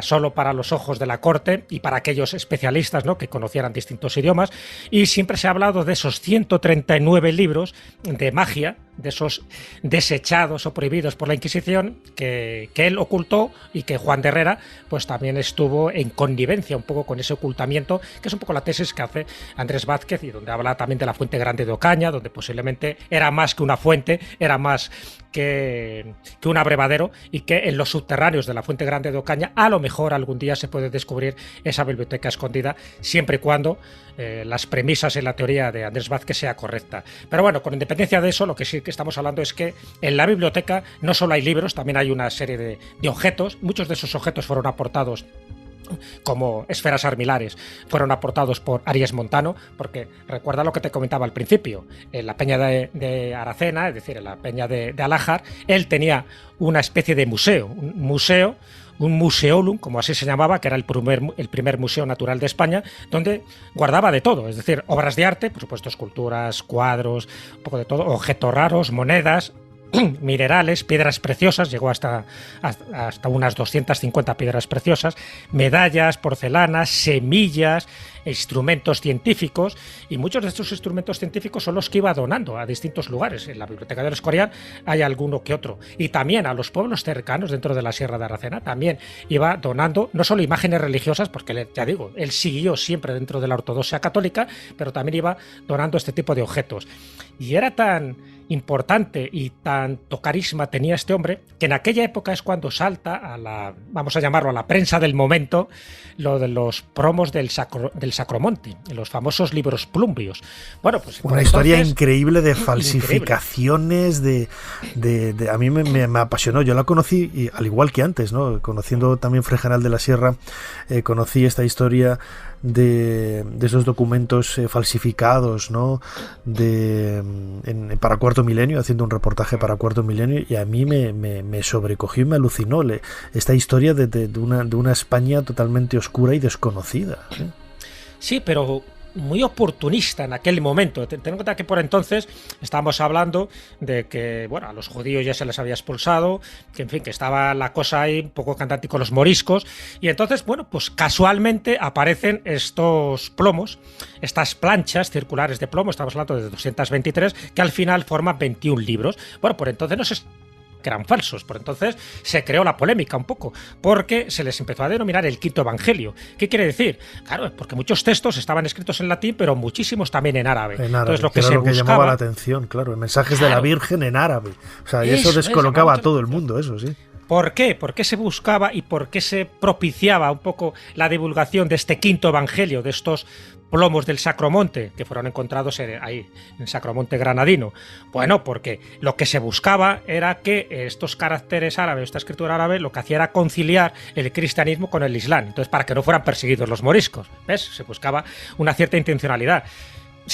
[SPEAKER 14] solo para los ojos de la corte y para aquellos especialistas, ¿no?, que conocieran distintos idiomas. Y siempre se ha hablado de esos 139 libros de magia, de esos desechados o prohibidos por la Inquisición, que él ocultó, y que Juan de Herrera pues también estuvo en connivencia un poco con ese ocultamiento, que es un poco la tesis que hace Andrés Vázquez, y donde habla también de la Fuente Grande de Ocaña, donde posiblemente era más que una fuente, era más que un abrevadero, y que en los subterráneos de la Fuente Grande de Ocaña a lo mejor algún día se puede descubrir esa biblioteca escondida, siempre y cuando las premisas y la teoría de Andrés Vázquez sea correcta. Pero bueno, con independencia de eso, lo que sí que estamos hablando es que en la biblioteca no solo hay libros, también hay una serie de objetos. Muchos de esos objetos fueron aportados, como esferas armilares, fueron aportados por Aries Montano, porque recuerda lo que te comentaba al principio, en la peña de Aracena, es decir, en la peña de Alájar, él tenía una especie de museo, un museolum, como así se llamaba, que era el primer museo natural de España, donde guardaba de todo, es decir, obras de arte, por supuesto, esculturas, cuadros, un poco de todo, objetos raros, monedas, minerales, piedras preciosas, llegó hasta unas 250 piedras preciosas, medallas, porcelanas, semillas, instrumentos científicos, y muchos de estos instrumentos científicos son los que iba donando a distintos lugares. En la biblioteca del Escorial hay alguno que otro, y también a los pueblos cercanos dentro de la Sierra de Aracena también iba donando no solo imágenes religiosas, porque ya digo, él siguió siempre dentro de la ortodoxia católica, pero también iba donando este tipo de objetos. Y era tan importante y tanto carisma tenía este hombre, que en aquella época es cuando salta vamos a llamarlo a la prensa del momento, lo de los promos del Sacromonte, los famosos libros plumbios. Bueno, pues
[SPEAKER 12] una historia increíble de falsificaciones, a mí me apasionó. Yo la conocí, y al igual que antes, ¿no?, conociendo también Fregenal de la Sierra, conocí esta historia de esos documentos falsificados, ¿no?, para Cuarto Milenio, haciendo un reportaje para Cuarto Milenio, y a mí me sobrecogió y me alucinó esta historia de una España totalmente oscura y desconocida.
[SPEAKER 14] Sí, pero muy oportunista en aquel momento. Ten en cuenta que por entonces estábamos hablando de que, bueno, a los judíos ya se les había expulsado, que en fin, que estaba la cosa ahí un poco cantante con los moriscos, y entonces, bueno, pues casualmente aparecen estos plomos, estas planchas circulares de plomo, estamos hablando de 223, que al final forman 21 libros. Bueno, por entonces no se que eran falsos. Por entonces se creó la polémica un poco, porque se les empezó a denominar el quinto evangelio. ¿Qué quiere decir? Claro, es porque muchos textos estaban escritos en latín, pero muchísimos también en árabe.
[SPEAKER 12] Entonces, lo que era lo que llamaba la atención, claro, mensajes de la Virgen en árabe. O sea, y eso descolocaba a todo el mundo, eso sí.
[SPEAKER 14] ¿Por qué? ¿Por qué se buscaba y por qué se propiciaba un poco la divulgación de este quinto evangelio, de estos plomos del Sacromonte, que fueron encontrados ahí, en el Sacromonte granadino? Bueno, porque lo que se buscaba era que estos caracteres árabes, esta escritura árabe, lo que hacía era conciliar el cristianismo con el islam. Entonces, para que no fueran perseguidos los moriscos, ¿ves? Se buscaba una cierta intencionalidad.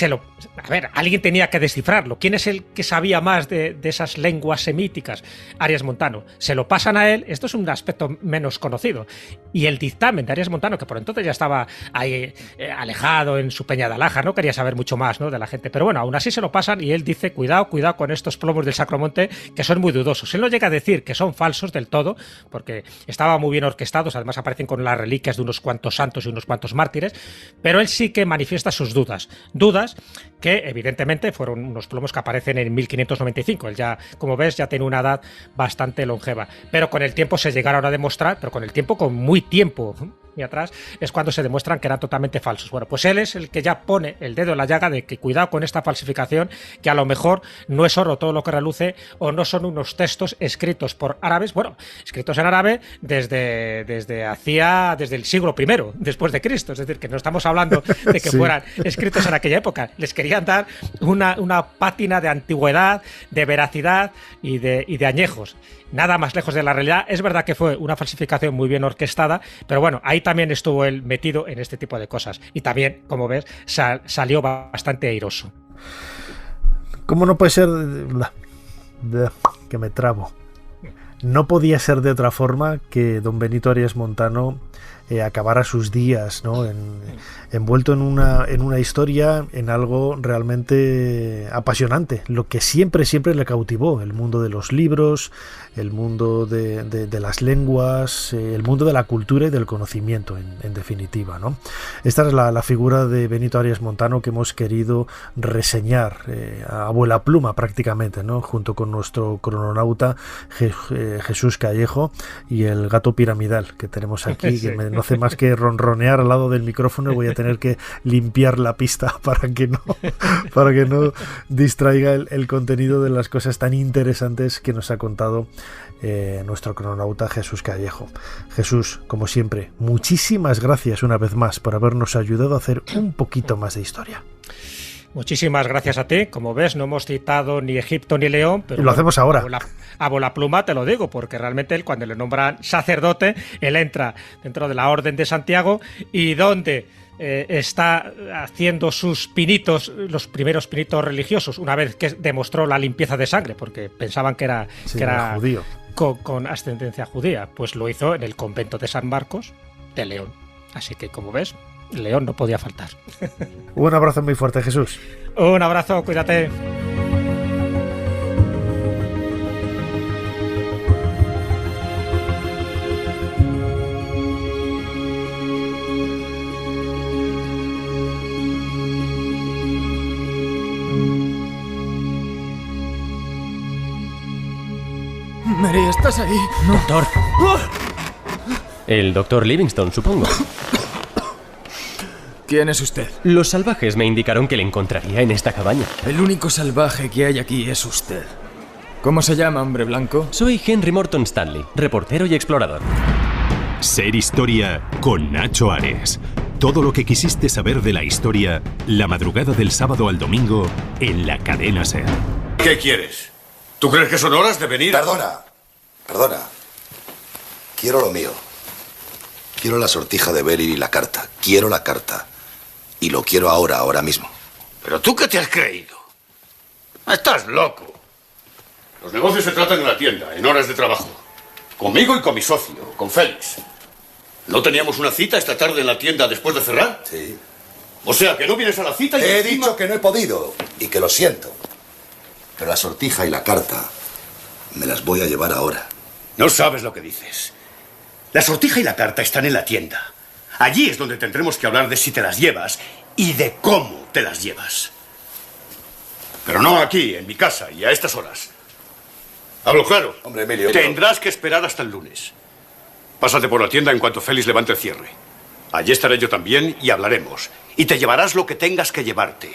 [SPEAKER 14] A ver, alguien tenía que descifrarlo. ¿Quién es el que sabía más de esas lenguas semíticas? Arias Montano. Se lo pasan a él. Esto es un aspecto menos conocido. Y el dictamen de Arias Montano, que por entonces ya estaba ahí alejado en su peña de Alhaja, no quería saber mucho más, ¿no?, de la gente. Pero bueno, aún así se lo pasan y él dice, cuidado con estos plomos del Sacromonte, que son muy dudosos. Él no llega a decir que son falsos del todo, porque estaban muy bien orquestados, además aparecen con las reliquias de unos cuantos santos y unos cuantos mártires, pero él sí que manifiesta sus dudas que evidentemente fueron unos plomos que aparecen en 1595. Él ya, como ves, ya tiene una edad bastante longeva, pero con el tiempo se llegaron a demostrar, pero con el tiempo, con muy tiempo y atrás, es cuando se demuestran que eran totalmente falsos. Bueno, pues él es el que ya pone el dedo en la llaga de que cuidado con esta falsificación, que a lo mejor no es oro todo lo que reluce, o no son unos textos escritos por árabes, bueno, escritos en árabe desde el siglo I después de Cristo, es decir, que no estamos hablando de que fueran escritos en aquella época. Les querían dar una pátina de antigüedad, de veracidad y de añejos. Nada más lejos de la realidad. Es verdad que fue una falsificación muy bien orquestada, pero bueno, ahí también estuvo él metido en este tipo de cosas. Y también, como ves, salió bastante airoso.
[SPEAKER 12] ¿Cómo no puede ser que me trabo? No podía ser de otra forma que don Benito Arias Montano acabara sus días, ¿no?, envuelto en una historia, en algo realmente apasionante, lo que siempre le cautivó: el mundo de los libros, el mundo de las lenguas, el mundo de la cultura y del conocimiento, en definitiva, ¿no? Esta es la figura de Benito Arias Montano que hemos querido reseñar a abuela pluma prácticamente, ¿no?, junto con nuestro crononauta Jesús Callejo y el gato piramidal que tenemos aquí, sí, que no hace más que ronronear al lado del micrófono. Voy a tener que limpiar la pista para que no distraiga el contenido de las cosas tan interesantes que nos ha contado nuestro crononauta Jesús Callejo. Jesús, como siempre, muchísimas gracias una vez más por habernos ayudado a hacer un poquito más de historia.
[SPEAKER 14] Muchísimas gracias a ti. Como ves, no hemos citado ni Egipto ni León, pero
[SPEAKER 12] lo hacemos ahora.
[SPEAKER 14] A bola pluma te lo digo, porque realmente él, cuando le nombran sacerdote, él entra dentro de la Orden de Santiago, y donde está haciendo sus pinitos, los primeros pinitos religiosos, una vez que demostró la limpieza de sangre, porque pensaban que era
[SPEAKER 12] judío,
[SPEAKER 14] con ascendencia judía, pues lo hizo en el convento de San Marcos de León. Así que, como ves, León no podía faltar.
[SPEAKER 12] Un abrazo muy fuerte, Jesús.
[SPEAKER 14] Un abrazo, cuídate.
[SPEAKER 17] Mary, ¿estás ahí?
[SPEAKER 18] No. Doctor. El doctor Livingstone, supongo.
[SPEAKER 17] ¿Quién es usted?
[SPEAKER 18] Los salvajes me indicaron que le encontraría en esta cabaña.
[SPEAKER 17] El único salvaje que hay aquí es usted. ¿Cómo se llama, hombre blanco?
[SPEAKER 18] Soy Henry Morton Stanley, reportero y explorador.
[SPEAKER 2] Ser Historia con Nacho Ares. Todo lo que quisiste saber de la historia, la madrugada del sábado al domingo en la cadena SER.
[SPEAKER 19] ¿Qué quieres? ¿Tú crees que son horas de venir?
[SPEAKER 20] Perdona. Quiero lo mío. Quiero la sortija de Beryl y la carta. Quiero la carta. Y lo quiero ahora mismo.
[SPEAKER 19] ¿Pero tú qué te has creído? Estás loco. Los negocios se tratan en la tienda, en horas de trabajo. Conmigo y con mi socio, con Félix. ¿No teníamos una cita esta tarde en la tienda después de cerrar?
[SPEAKER 20] Sí.
[SPEAKER 19] O sea, que no vienes a la cita y
[SPEAKER 20] He dicho que no he podido y que lo siento. Pero la sortija y la carta me las voy a llevar ahora.
[SPEAKER 19] No sabes lo que dices. La sortija y la carta están en la tienda. Allí es donde tendremos que hablar de si te las llevas y de cómo te las llevas. Pero no aquí, en mi casa y a estas horas. Hablo claro.
[SPEAKER 20] Hombre, Emilio.
[SPEAKER 19] Tendrás que esperar hasta el lunes. Pásate por la tienda en cuanto Félix levante el cierre. Allí estaré yo también y hablaremos. Y te llevarás lo que tengas que llevarte.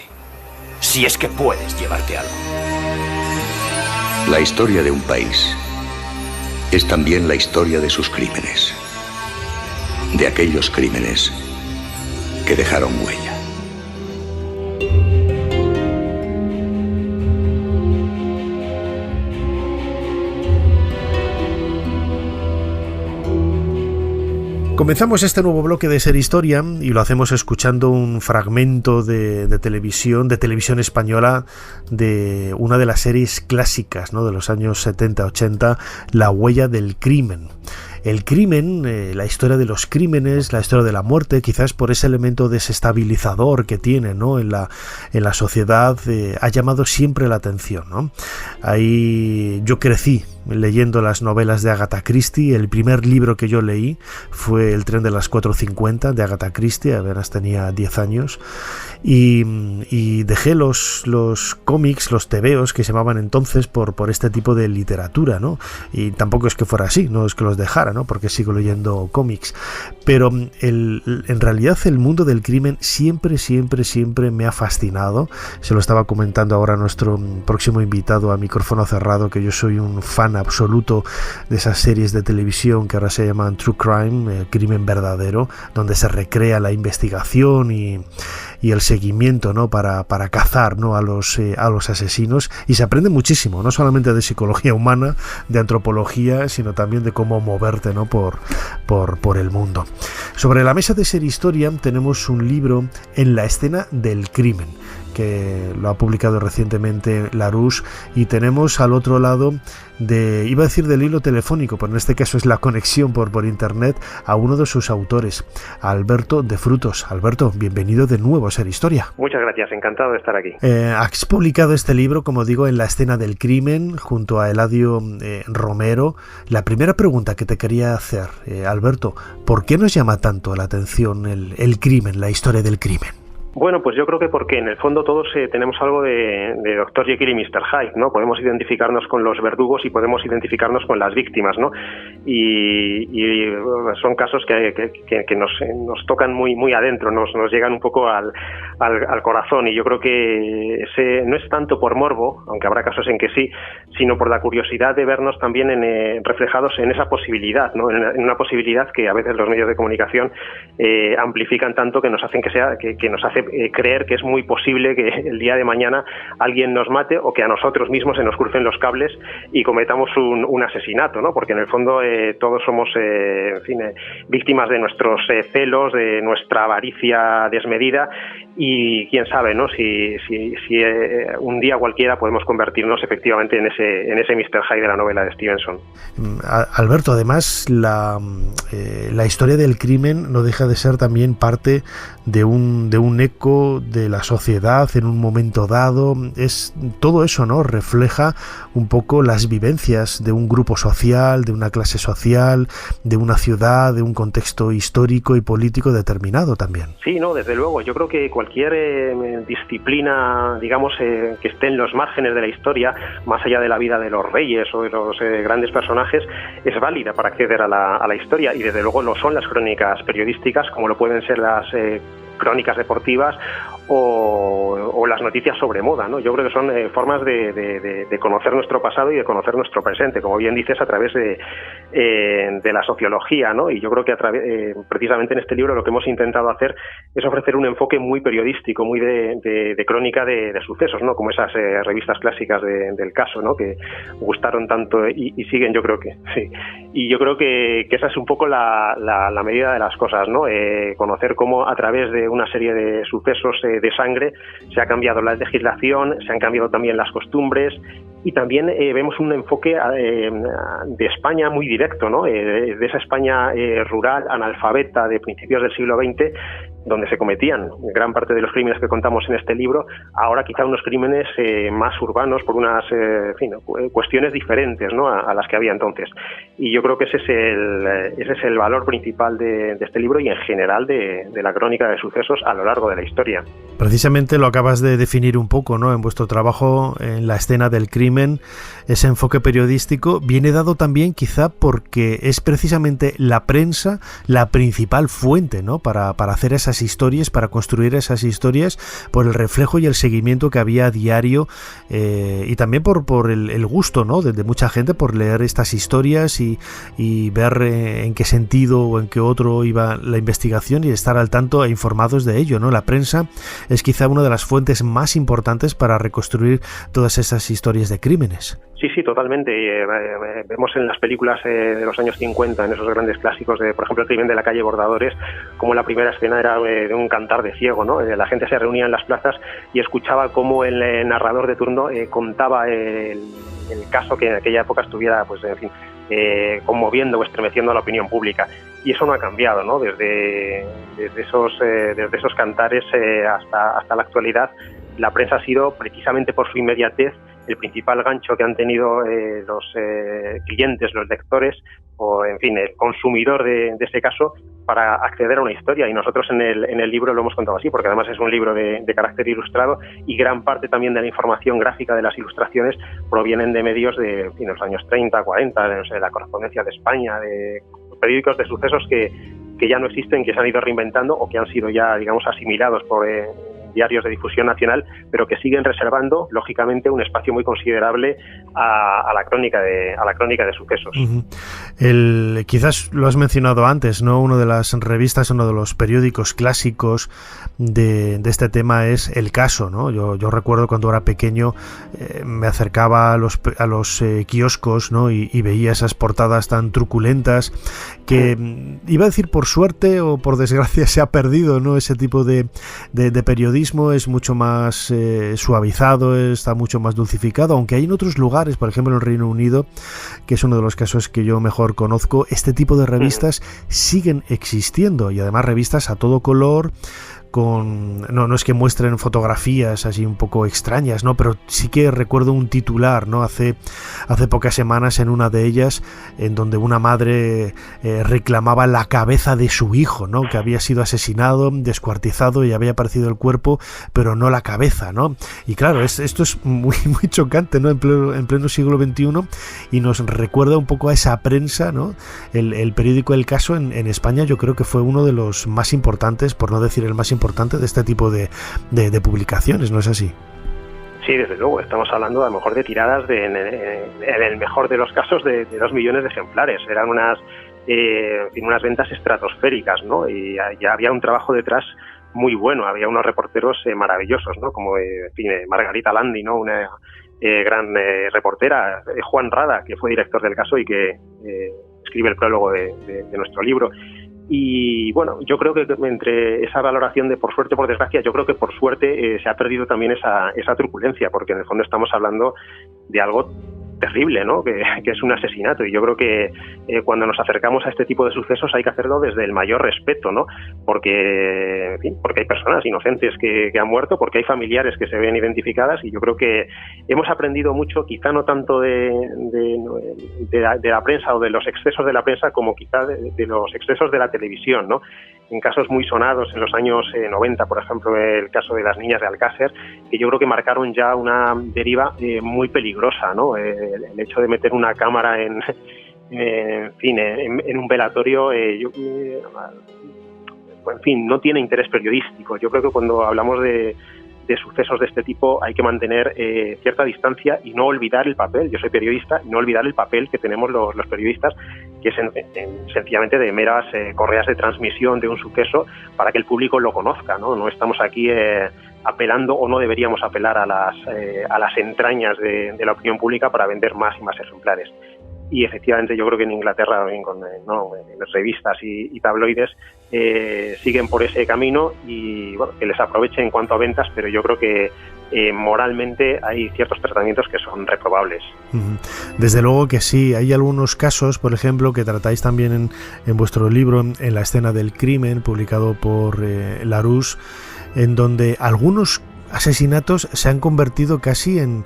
[SPEAKER 19] Si es que puedes llevarte algo.
[SPEAKER 20] La historia de un país es también la historia de sus crímenes. De aquellos crímenes que dejaron huella.
[SPEAKER 12] Comenzamos este nuevo bloque de Ser Historia y lo hacemos escuchando un fragmento de televisión española de una de las series clásicas, ¿no?, de los años 70-80, La huella del crimen. El crimen, la historia de los crímenes, la historia de la muerte, quizás por ese elemento desestabilizador que tiene, ¿no?, en la sociedad, ha llamado siempre la atención, ¿no? Ahí yo crecí leyendo las novelas de Agatha Christie. El primer libro que yo leí fue El tren de las 4:50 de Agatha Christie, apenas tenía 10 años, y dejé los cómics, los tebeos que se llamaban entonces por este tipo de literatura, ¿no? Y tampoco es que fuera así, no es que los dejara, ¿no?, porque sigo leyendo cómics, pero en realidad el mundo del crimen siempre me ha fascinado. Se lo estaba comentando ahora a nuestro próximo invitado a micrófono cerrado, que yo soy un fan absoluto de esas series de televisión que ahora se llaman True Crime, crimen verdadero, donde se recrea la investigación y el seguimiento, ¿no?, para cazar, ¿no?, a los asesinos, y se aprende muchísimo, no solamente de psicología humana, de antropología, sino también de cómo moverte, ¿no?, por el mundo. Sobre la mesa de Ser Historia tenemos un libro, En la escena del crimen, que lo ha publicado recientemente Larousse, y tenemos al otro lado iba a decir del hilo telefónico, pero en este caso es la conexión por internet, a uno de sus autores, Alberto de Frutos. Alberto, bienvenido de nuevo a Ser Historia.
[SPEAKER 21] Muchas gracias, encantado de estar aquí.
[SPEAKER 12] Has publicado este libro, como digo, En la escena del crimen, junto a Eladio Romero. La primera pregunta que te quería hacer, Alberto, ¿por qué nos llama tanto la atención el crimen, la historia del crimen?
[SPEAKER 21] Bueno, pues yo creo que porque en el fondo todos tenemos algo de Dr. Jekyll y Mr. Hyde, ¿no? Podemos identificarnos con los verdugos y podemos identificarnos con las víctimas, ¿no? Y son casos que nos tocan muy adentro, nos llegan un poco al corazón, y yo creo que no es tanto por morbo, aunque habrá casos en que sí, sino por la curiosidad de vernos también reflejados en esa posibilidad, ¿no? En una posibilidad que a veces los medios de comunicación amplifican tanto, que nos hacen que nos hace creer que es muy posible que el día de mañana alguien nos mate, o que a nosotros mismos se nos crucen los cables y cometamos un asesinato, ¿no? Porque en el fondo todos somos víctimas de nuestros celos, de nuestra avaricia desmedida, y quién sabe, ¿no?, si un día cualquiera podemos convertirnos efectivamente en ese Mr. Hyde de la novela de Stevenson.
[SPEAKER 12] Alberto, además la historia del crimen no deja de ser también parte de un eco de la sociedad en un momento dado. Es todo eso, ¿no?, refleja un poco las vivencias de un grupo social, de una clase social, de una ciudad, de un contexto histórico y político determinado también.
[SPEAKER 21] Sí, no, desde luego. Yo creo que cualquier disciplina, digamos, que esté en los márgenes de la historia, más allá de la vida de los reyes o de los grandes personajes, es válida para acceder a la historia, y desde luego lo son las crónicas periodísticas, como lo pueden ser las crónicas deportivas o las noticias sobre moda, ¿no? Yo creo que son formas de conocer nuestro pasado y de conocer nuestro presente, como bien dices, a través de la sociología, ¿no? Y yo creo que precisamente en este libro lo que hemos intentado hacer es ofrecer un enfoque muy periodístico, muy de crónica de sucesos, ¿no? Como esas revistas clásicas del caso, ¿no?, que gustaron tanto y siguen, yo creo que sí. Y yo creo que esa es un poco la medida de las cosas, ¿no? Conocer cómo a través de una serie de sucesos de sangre se ha cambiado la legislación, se han cambiado también las costumbres, y también vemos un enfoque de España muy directo, ¿no? De esa España rural, analfabeta, de principios del siglo XX, donde se cometían gran parte de los crímenes que contamos en este libro, ahora quizá unos crímenes más urbanos por unas cuestiones diferentes, ¿no?, a las que había entonces. Y yo creo que ese es el valor principal de este libro y en general de la crónica de sucesos a lo largo de la historia.
[SPEAKER 12] Precisamente lo acabas de definir un poco, ¿no?, en vuestro trabajo en la escena del crimen. Ese enfoque periodístico viene dado también quizá porque es precisamente la prensa la principal fuente, ¿no?, para hacer esas historias, para construir esas historias, por el reflejo y el seguimiento que había a diario, y también por el gusto, ¿no?, de mucha gente por leer estas historias y ver en qué sentido o en qué otro iba la investigación y estar al tanto e informados de ello, ¿no? La prensa es quizá una de las fuentes más importantes para reconstruir todas esas historias de crímenes.
[SPEAKER 21] Sí, totalmente. Vemos en las películas de los años 50, en esos grandes clásicos de, por ejemplo, El crimen de la calle Bordadores, como la primera escena era de un cantar de ciego, ¿no? La gente se reunía en las plazas y escuchaba cómo el narrador de turno contaba el caso que en aquella época estuviera, pues, en fin, conmoviendo o estremeciendo a la opinión pública. Y eso no ha cambiado, ¿no? Desde esos cantares hasta la actualidad, la prensa ha sido, precisamente por su inmediatez, el principal gancho que han tenido los clientes, los lectores, o en fin, el consumidor de este caso, para acceder a una historia. Y nosotros en el libro lo hemos contado así, porque además es un libro de carácter ilustrado y gran parte también de la información gráfica de las ilustraciones provienen de medios de los años 30, 40, no sé, la Correspondencia de España, de periódicos de sucesos que ya no existen, que se han ido reinventando o que han sido ya, digamos, asimilados por diarios de difusión nacional, pero que siguen reservando, lógicamente, un espacio muy considerable a la crónica de sucesos.
[SPEAKER 12] Uh-huh. Quizás lo has mencionado antes, ¿no? Una de las revistas, uno de los periódicos clásicos de este tema es El Caso, ¿no? Yo recuerdo cuando era pequeño, me acercaba a los kioscos, ¿no? Y veía esas portadas tan truculentas que, iba a decir por suerte o por desgracia, se ha perdido, ¿no? Ese tipo de periodismo es mucho más suavizado, está mucho más dulcificado, aunque hay en otros lugares, por ejemplo en el Reino Unido, que es uno de los casos que yo mejor conozco, este tipo de revistas siguen existiendo, y además revistas a todo color, no es que muestren fotografías así un poco extrañas, ¿no? Pero sí que recuerdo un titular, ¿no? Hace pocas semanas en una de ellas, en donde una madre reclamaba la cabeza de su hijo, ¿no? Que había sido asesinado, descuartizado y había aparecido el cuerpo, pero no la cabeza, ¿no? Y claro, esto es muy, muy chocante, ¿no? En pleno siglo XXI, y nos recuerda un poco a esa prensa, ¿no? El periódico El Caso en España yo creo que fue uno de los más importantes, por no decir el más importante de este tipo de publicaciones, ¿no es así?
[SPEAKER 21] Sí, desde luego, estamos hablando a lo mejor de tiradas en el mejor de los casos de 2 millones de ejemplares. Eran unas ventas estratosféricas, ¿no? Y ya había un trabajo detrás muy bueno, había unos reporteros maravillosos, ¿no? Como Margarita Landi, ¿no? Una gran reportera, Juan Rada, que fue director del caso y que escribe el prólogo de nuestro libro. Y bueno, yo creo que entre esa valoración de por suerte, por desgracia, yo creo que por suerte se ha perdido también esa truculencia, porque en el fondo estamos hablando de algo terrible, ¿no? Que es un asesinato, y yo creo que cuando nos acercamos a este tipo de sucesos hay que hacerlo desde el mayor respeto, ¿no? Porque hay personas inocentes que han muerto, porque hay familiares que se ven identificadas, y yo creo que hemos aprendido mucho, quizá no tanto de la prensa o de los excesos de la prensa, como quizá de los excesos de la televisión, ¿no? En casos muy sonados en los años 90, por ejemplo, el caso de las niñas de Alcácer, que yo creo que marcaron ya una deriva muy peligrosa, ¿no? El hecho de meter una cámara en un velatorio, en fin, no tiene interés periodístico. Yo creo que cuando hablamos de sucesos de este tipo hay que mantener cierta distancia y no olvidar el papel. Yo soy periodista y no olvidar el papel que tenemos los periodistas, que es sencillamente de meras correas de transmisión de un suceso para que el público lo conozca, ¿no? No estamos aquí apelando, o no deberíamos apelar a las entrañas de la opinión pública para vender más y más ejemplares. Y efectivamente yo creo que en Inglaterra, con las revistas y tabloides, siguen por ese camino, y bueno, que les aproveche en cuanto a ventas, pero yo creo que moralmente hay ciertos tratamientos que son reprobables.
[SPEAKER 12] Desde luego que sí. Hay algunos casos, por ejemplo, que tratáis también en vuestro libro, en La escena del crimen, publicado por Larousse, en donde algunos asesinatos se han convertido casi en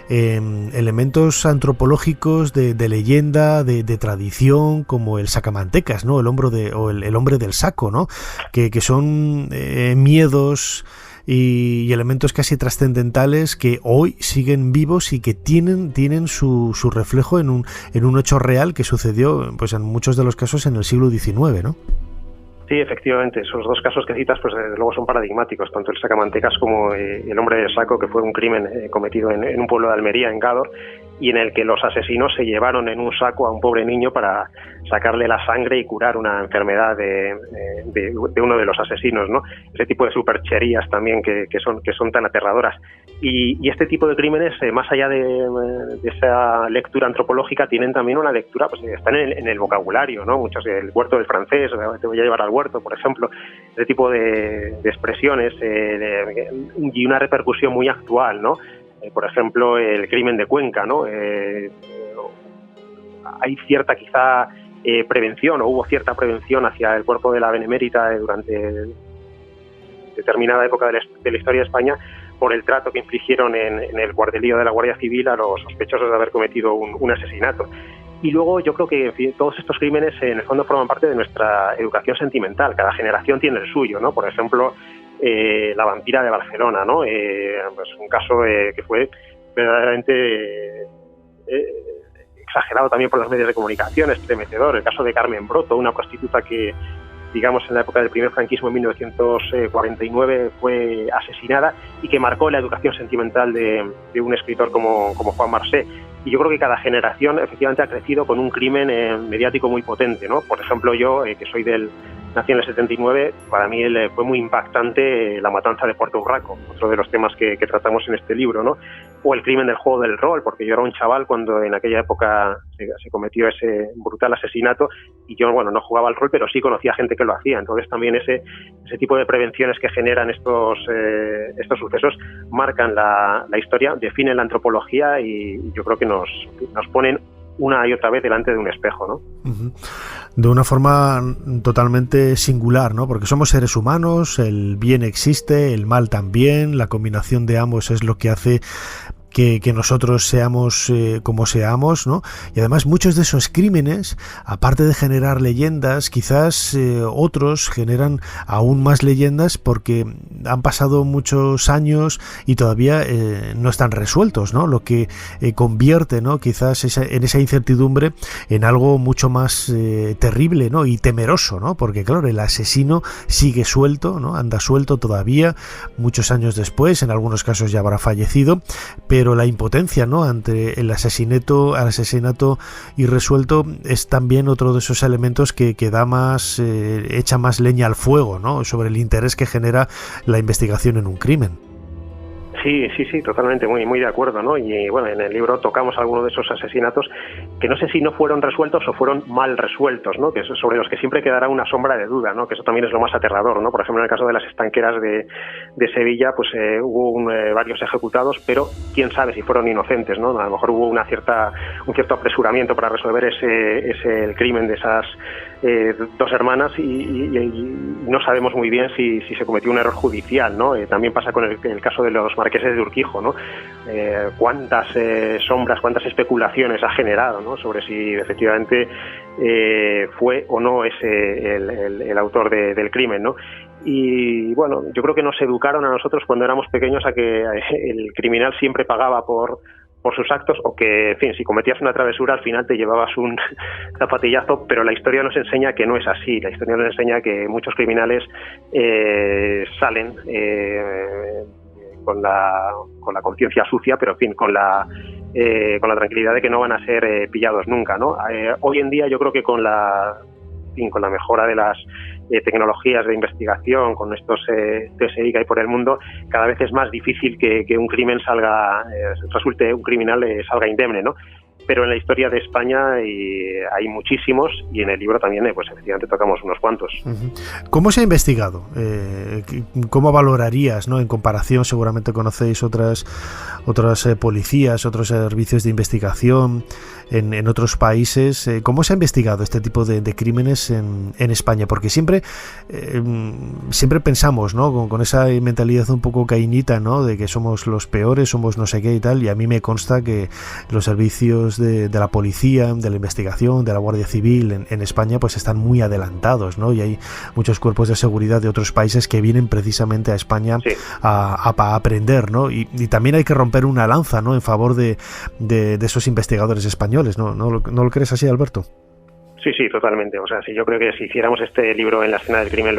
[SPEAKER 12] elementos antropológicos de leyenda, de tradición, como el sacamantecas, ¿no? El hombre del saco, ¿no? Que son miedos y elementos casi trascendentales que hoy siguen vivos y que tienen su reflejo en un hecho real que sucedió, pues en muchos de los casos, en el siglo XIX, ¿no?
[SPEAKER 21] Sí, efectivamente, esos dos casos que citas, pues desde luego son paradigmáticos, tanto el sacamantecas como el hombre del saco, que fue un crimen cometido en un pueblo de Almería, en Gádor, y en el que los asesinos se llevaron en un saco a un pobre niño para sacarle la sangre y curar una enfermedad de uno de los asesinos, ¿no? Ese tipo de supercherías también que son tan aterradoras. Y este tipo de crímenes, más allá de esa lectura antropológica, tienen también una lectura, pues están en el vocabulario, ¿no? Muchos, el huerto del francés, te voy a llevar al huerto, por ejemplo, ese tipo de expresiones y una repercusión muy actual, ¿no? Por ejemplo, el crimen de Cuenca, ¿no? Hay cierta quizá prevención, o hubo cierta prevención hacia el cuerpo de la Benemérita durante determinada época de la historia de España, por el trato que infligieron en el cuartelillo de la Guardia Civil a los sospechosos de haber cometido un asesinato. Y luego yo creo que, en fin, todos estos crímenes en el fondo forman parte de nuestra educación sentimental. Cada generación tiene el suyo, ¿no? Por ejemplo, la vampira de Barcelona, ¿no? Pues un caso que fue verdaderamente exagerado también por los medios de comunicación, estremecedor. El caso de Carmen Broto, una prostituta que, digamos, en la época del primer franquismo, en 1949, fue asesinada y que marcó la educación sentimental de un escritor como Juan Marsé. Y yo creo que cada generación efectivamente ha crecido con un crimen mediático muy potente, ¿no? Por ejemplo, yo, que nací en el 79, para mí fue muy impactante la matanza de Puerto Urraco, otro de los temas que tratamos en este libro, ¿no? O el crimen del juego del rol, porque yo era un chaval cuando en aquella época se cometió ese brutal asesinato y yo, bueno, no jugaba al rol, pero sí conocía gente que lo hacía. Entonces también ese tipo de prevenciones que generan estos sucesos marcan la historia, definen la antropología y yo creo que nos ponen una y otra vez delante de un espejo, ¿no? De una forma totalmente singular, ¿no? Porque somos seres humanos, el bien existe, el mal también, la combinación de ambos es lo que hace que nosotros seamos como seamos, ¿no? Y además muchos de esos crímenes, aparte de generar leyendas, quizás otros generan aún más leyendas porque han pasado muchos años y todavía no están resueltos, ¿no? Lo que convierte, ¿no? Quizás en esa incertidumbre en algo mucho más terrible, ¿no? Y temeroso, ¿no? Porque claro, el asesino sigue suelto, ¿no? Anda suelto todavía muchos años después, en algunos casos ya habrá fallecido, pero la impotencia, ¿no? Ante el asesinato irresuelto es también otro de esos elementos que da más, echa más leña al fuego, ¿no? Sobre el interés que genera la investigación en un crimen. Sí, totalmente, muy de acuerdo, ¿no? Y bueno, en el libro tocamos algunos de esos asesinatos que no sé si no fueron resueltos o fueron mal resueltos, ¿no? Que es sobre los que siempre quedará una sombra de duda, ¿no? Que eso también es lo más aterrador, ¿no? Por ejemplo, en el caso de las estanqueras de Sevilla, pues hubo varios ejecutados, pero quién sabe si fueron inocentes, ¿no? A lo mejor hubo un cierto apresuramiento para resolver el crimen de esas dos hermanas y no sabemos muy bien si se cometió un error judicial, ¿no? También pasa con el caso de los marqueses de Urquijo, ¿no? Cuántas sombras, cuántas especulaciones ha generado, ¿no? Sobre si efectivamente fue o no ese el autor del crimen, ¿no? Y bueno, yo creo que nos educaron a nosotros cuando éramos pequeños a que el criminal siempre pagaba por sus actos, o que, en fin, si cometías una travesura al final te llevabas un zapatillazo, pero la historia nos enseña que no es así. La historia nos enseña que muchos criminales salen con la conciencia sucia, pero en fin, con la tranquilidad de que no van a ser pillados nunca, ¿no? Hoy en día yo creo que con la mejora de las tecnologías de investigación, con estos TSI que hay por el mundo, cada vez es más difícil que un crimen un criminal salga indemne, ¿no? pero en la historia de España hay muchísimos, y en el libro también pues efectivamente tocamos unos cuantos.
[SPEAKER 12] ¿Cómo se ha investigado? ¿Cómo valorarías, ¿no? En comparación, seguramente conocéis otras policías, otros servicios de investigación en otros países. ¿Cómo se ha investigado este tipo de crímenes en España? Porque siempre pensamos, ¿no? Con esa mentalidad un poco caínita, ¿no? De que somos los peores, somos no sé qué y tal, y a mí me consta que los servicios de la policía, de la investigación, de la Guardia Civil en España pues están muy adelantados, ¿no? Y hay muchos cuerpos de seguridad de otros países que vienen precisamente a España a aprender, ¿no? Y también hay que romper una lanza, ¿no? En favor de esos investigadores españoles. ¿No lo crees así, Alberto?
[SPEAKER 21] Sí, totalmente. O sea, yo creo que si hiciéramos este libro en la escena del crimen,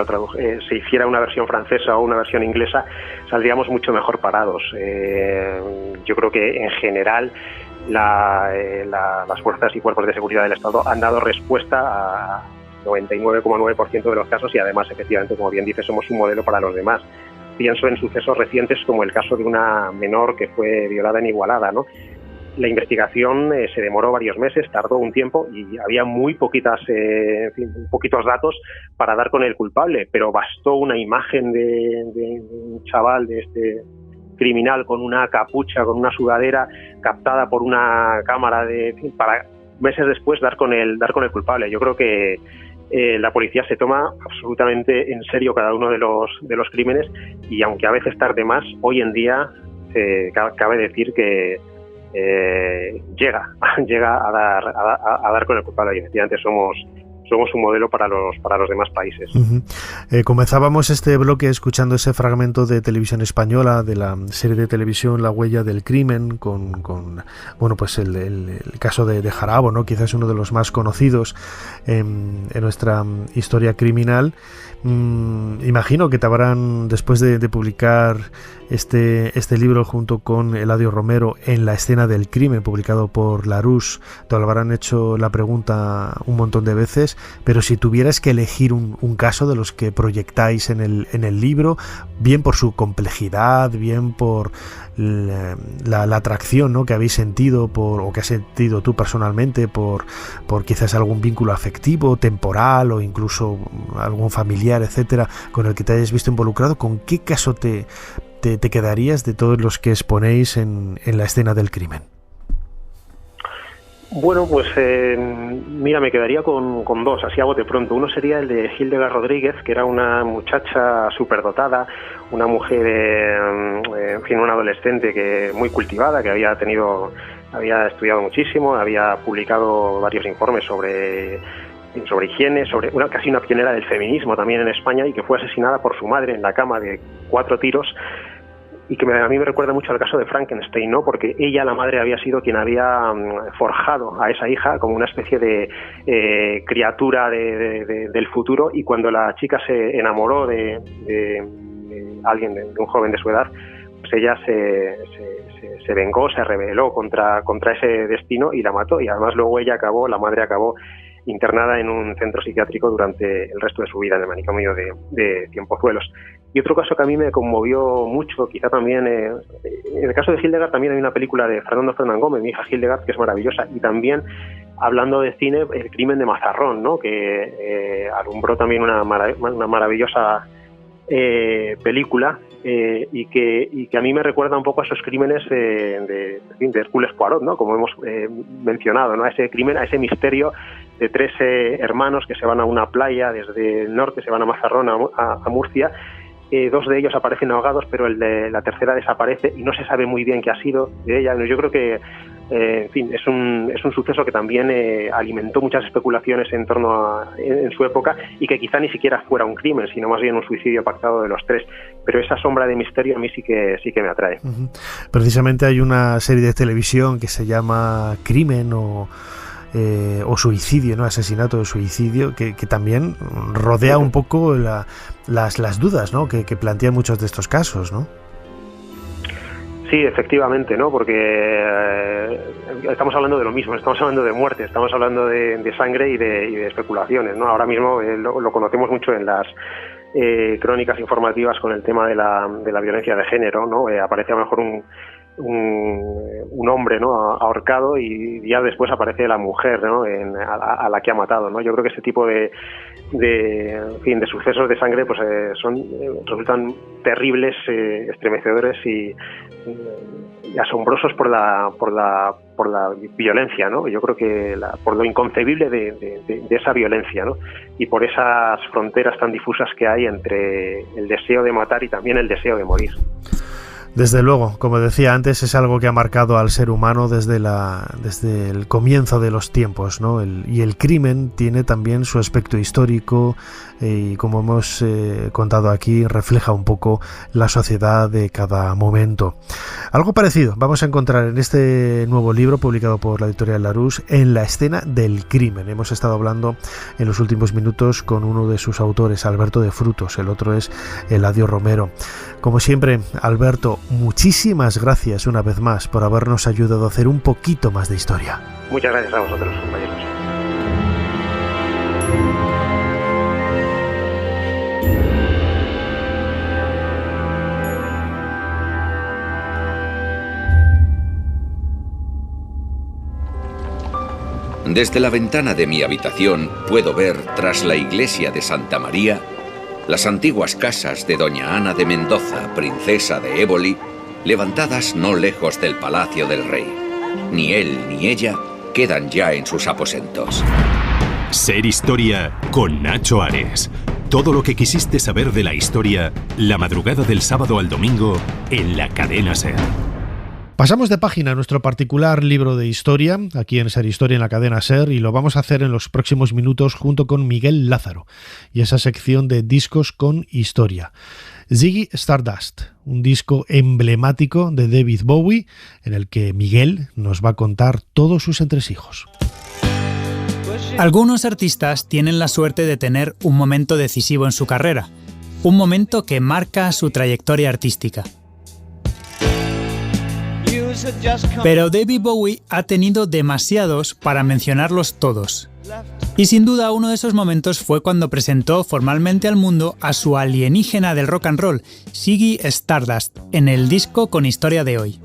[SPEAKER 21] se hiciera una versión francesa o una versión inglesa, saldríamos mucho mejor parados. Yo creo que en general las fuerzas y cuerpos de seguridad del Estado han dado respuesta a 99,9% de los casos, y además, efectivamente, como bien dices, somos un modelo para los demás. Pienso en sucesos recientes como el caso de una menor que fue violada en Igualada, ¿no? La investigación se demoró varios meses, tardó un tiempo y había muy poquitos datos para dar con el culpable, pero bastó una imagen de un chaval, de este criminal, con una capucha, con una sudadera captada por una cámara para meses después dar con el culpable. Yo creo que la policía se toma absolutamente en serio cada uno de los crímenes, y aunque a veces tarde más, hoy en día cabe decir que llega a dar con el culpable, y efectivamente somos un modelo para los demás países.
[SPEAKER 12] Comenzábamos este bloque escuchando ese fragmento de televisión española de la serie de televisión La huella del crimen con bueno, pues el caso de Jarabo, ¿no? Quizás uno de los más conocidos en nuestra historia criminal. Imagino que te habrán, después de publicar este libro junto con Eladio Romero, En la escena del crimen, publicado por Larousse, te lo habrán hecho la pregunta un montón de veces, pero si tuvieras que elegir un caso de los que proyectáis en el libro, bien por su complejidad, bien por la atracción, ¿no? Que habéis sentido o que has sentido tú personalmente por quizás algún vínculo afectivo, temporal o incluso algún familiar, etcétera, con el que te hayas visto involucrado, ¿con qué caso te quedarías de todos los que exponéis en la escena del crimen?
[SPEAKER 21] Bueno, pues mira, me quedaría con dos, así a bote pronto. Uno sería el de Hildegard Rodríguez, que era una muchacha superdotada, una mujer, en fin, una adolescente que muy cultivada, que había estudiado muchísimo, había publicado varios informes sobre higiene, casi una pionera del feminismo también en España, y que fue asesinada por su madre en la cama de 4 tiros. Y que a mí me recuerda mucho al caso de Frankenstein, ¿no? Porque ella, la madre, había sido quien había forjado a esa hija como una especie de criatura del futuro, y cuando la chica se enamoró de alguien, de un joven de su edad, pues ella se vengó, se rebeló contra ese destino y la mató, y además luego la madre acabó internada en un centro psiquiátrico durante el resto de su vida, en el manicomio de Cienpozuelos. Y otro caso que a mí me conmovió mucho, quizá también, en el caso de Hildegard también hay una película de Fernando Fernán Gómez, Mi hija Hildegard, que es maravillosa, y también, hablando de cine, El crimen de Mazarrón, ¿no? Que alumbró también una maravillosa película, y que a mí me recuerda un poco a esos crímenes de Hércules Poirot, ¿no? Como hemos mencionado, ¿no? A ese crimen, a ese misterio de 3 hermanos que se van a una playa desde el norte, se van a Mazarrón, a Murcia. 2 de ellos aparecen ahogados, pero el de la tercera desaparece y no se sabe muy bien qué ha sido de ella. Yo creo que, en fin, es un suceso que también alimentó muchas especulaciones en torno en su época, y que quizá ni siquiera fuera un crimen, sino más bien un suicidio pactado de los 3. Pero esa sombra de misterio a mí sí que me atrae.
[SPEAKER 12] Precisamente hay una serie de televisión que se llama Crimen o suicidio, ¿no? Asesinato o suicidio, que también rodea un poco las dudas, ¿no? que plantean muchos de estos casos, ¿no?
[SPEAKER 21] Sí, efectivamente, ¿no? Porque estamos hablando de lo mismo, estamos hablando de muerte, estamos hablando de sangre y de especulaciones, ¿no? Ahora mismo lo conocemos mucho en las crónicas informativas con el tema de la violencia de género, ¿no? Aparece a lo mejor un hombre, ¿no?, ahorcado, y ya después aparece la mujer, ¿no?, a la que ha matado, ¿no? Yo creo que este tipo de sucesos de sangre pues resultan terribles, estremecedores y asombrosos por la violencia, ¿no? Yo creo que por lo inconcebible de esa violencia, ¿no?, y por esas fronteras tan difusas que hay entre el deseo de matar y también el deseo de morir.
[SPEAKER 12] Desde luego, como decía antes, es algo que ha marcado al ser humano desde el comienzo de los tiempos, ¿no? Y el crimen tiene también su aspecto histórico y, como hemos contado aquí, refleja un poco la sociedad de cada momento. Algo parecido vamos a encontrar en este nuevo libro publicado por la editorial Larousse, En la escena del crimen. Hemos estado hablando en los últimos minutos con uno de sus autores, Alberto de Frutos, el otro es Eladio Romero. Como siempre, Alberto, muchísimas gracias una vez más por habernos ayudado a hacer un poquito más de historia.
[SPEAKER 21] Muchas gracias a vosotros, compañeros.
[SPEAKER 3] Desde la ventana de mi habitación puedo ver, tras la iglesia de Santa María, las antiguas casas de doña Ana de Mendoza, princesa de Éboli, levantadas no lejos del palacio del rey. Ni él ni ella quedan ya en sus aposentos.
[SPEAKER 2] Ser Historia con Nacho Ares. Todo lo que quisiste saber de la historia, la madrugada del sábado al domingo en la cadena SER.
[SPEAKER 12] Pasamos de página a nuestro particular libro de historia, aquí en Ser Historia en la cadena SER, y lo vamos a hacer en los próximos minutos junto con Miguel Lázaro y esa sección de discos con historia. Ziggy Stardust, un disco emblemático de David Bowie, en el que Miguel nos va a contar todos sus entresijos.
[SPEAKER 22] Algunos artistas tienen la suerte de tener un momento decisivo en su carrera, un momento que marca su trayectoria artística. Pero David Bowie ha tenido demasiados para mencionarlos todos. Y sin duda uno de esos momentos fue cuando presentó formalmente al mundo a su alienígena del rock and roll, Ziggy Stardust, en el disco con historia de hoy.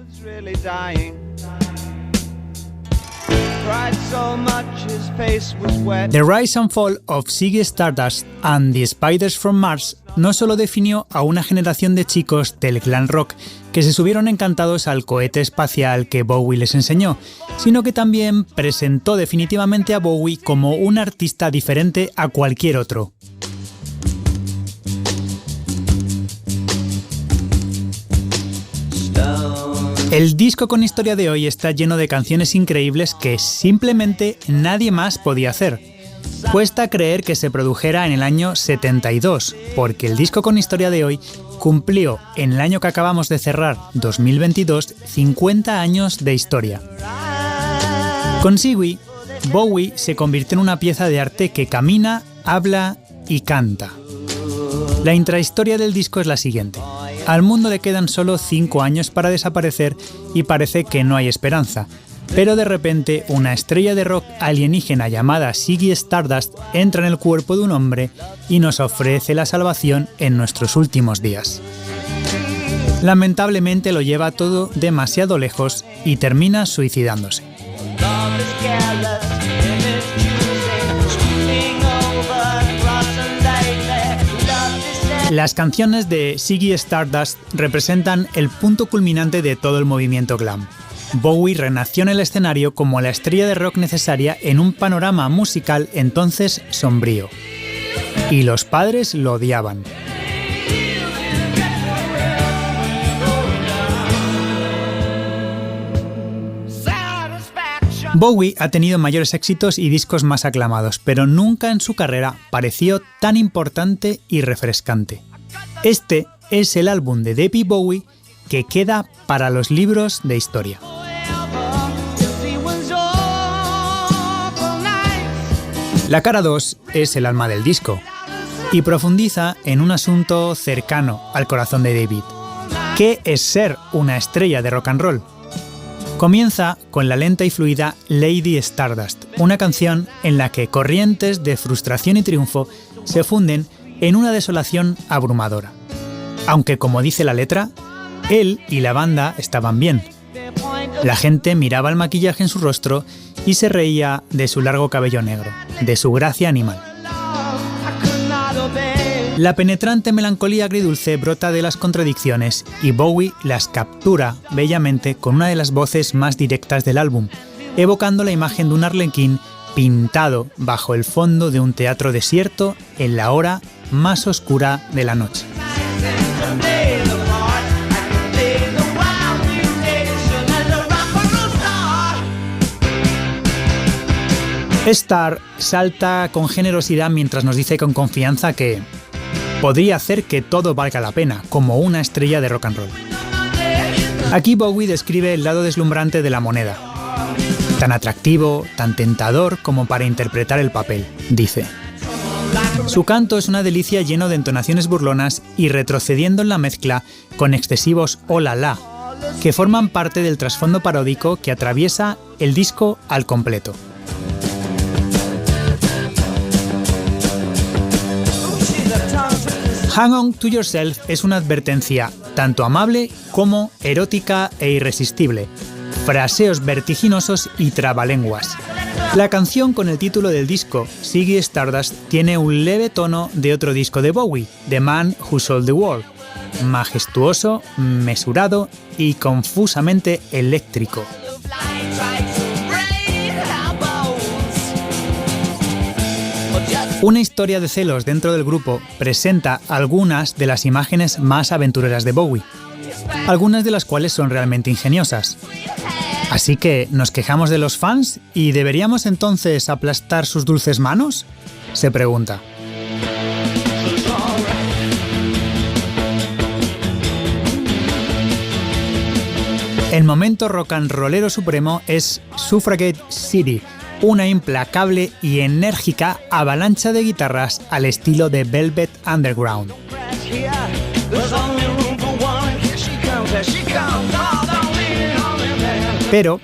[SPEAKER 22] The Rise and Fall of Ziggy Stardust and the Spiders from Mars no solo definió a una generación de chicos del glam rock que se subieron encantados al cohete espacial que Bowie les enseñó, sino que también presentó definitivamente a Bowie como un artista diferente a cualquier otro. El disco con historia de hoy está lleno de canciones increíbles que simplemente nadie más podía hacer. Cuesta creer que se produjera en el año 72, porque el disco con historia de hoy cumplió en el año que acabamos de cerrar, 2022, 50 años de historia. Con Ziggy, Bowie se convirtió en una pieza de arte que camina, habla y canta. La intrahistoria del disco es la siguiente. Al mundo le quedan solo 5 años para desaparecer y parece que no hay esperanza. Pero de repente, una estrella de rock alienígena llamada Ziggy Stardust entra en el cuerpo de un hombre y nos ofrece la salvación en nuestros últimos días. Lamentablemente lo lleva todo demasiado lejos y termina suicidándose. Las canciones de Ziggy Stardust representan el punto culminante de todo el movimiento glam. Bowie renació en el escenario como la estrella de rock necesaria en un panorama musical entonces sombrío. Y los padres lo odiaban. Bowie ha tenido mayores éxitos y discos más aclamados, pero nunca en su carrera pareció tan importante y refrescante. Este es el álbum de David Bowie que queda para los libros de historia. La cara 2 es el alma del disco y profundiza en un asunto cercano al corazón de David. ¿Qué es ser una estrella de rock and roll? Comienza con la lenta y fluida Lady Stardust, una canción en la que corrientes de frustración y triunfo se funden en una desolación abrumadora. Aunque, como dice la letra, él y la banda estaban bien, La gente miraba el maquillaje en su rostro y se reía de su largo cabello negro, de su gracia animal. La penetrante melancolía agridulce brota de las contradicciones y Bowie las captura bellamente con una de las voces más directas del álbum, evocando la imagen de un arlequín pintado bajo el fondo de un teatro desierto en la hora más oscura de la noche. Star salta con generosidad mientras nos dice con confianza que podría hacer que todo valga la pena, como una estrella de rock and roll. Aquí Bowie describe el lado deslumbrante de la moneda, tan atractivo, tan tentador como para interpretar el papel, dice. Su canto es una delicia lleno de entonaciones burlonas y retrocediendo en la mezcla con excesivos oh la la, que forman parte del trasfondo paródico que atraviesa el disco al completo. Hang On to Yourself es una advertencia tanto amable como erótica e irresistible, fraseos vertiginosos y trabalenguas. La canción con el título del disco, Ziggy Stardust, tiene un leve tono de otro disco de Bowie, The Man Who Sold the World, majestuoso, mesurado y confusamente eléctrico. Una historia de celos dentro del grupo presenta algunas de las imágenes más aventureras de Bowie, algunas de las cuales son realmente ingeniosas. Así que, ¿nos quejamos de los fans y deberíamos entonces aplastar sus dulces manos?, se pregunta. El momento rock and rollero supremo es Suffragette City, una implacable y enérgica avalancha de guitarras al estilo de Velvet Underground. Pero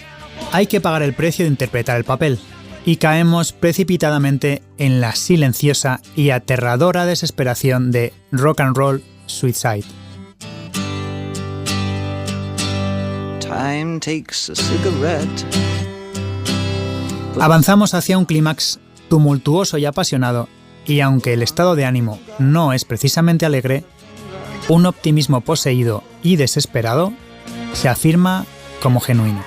[SPEAKER 22] hay que pagar el precio de interpretar el papel, y caemos precipitadamente en la silenciosa y aterradora desesperación de Rock and Roll Suicide.
[SPEAKER 4] Time takes a cigarette.
[SPEAKER 22] Avanzamos hacia un clímax tumultuoso y apasionado, y aunque el estado de ánimo no es precisamente alegre, un optimismo poseído y desesperado se afirma como genuino.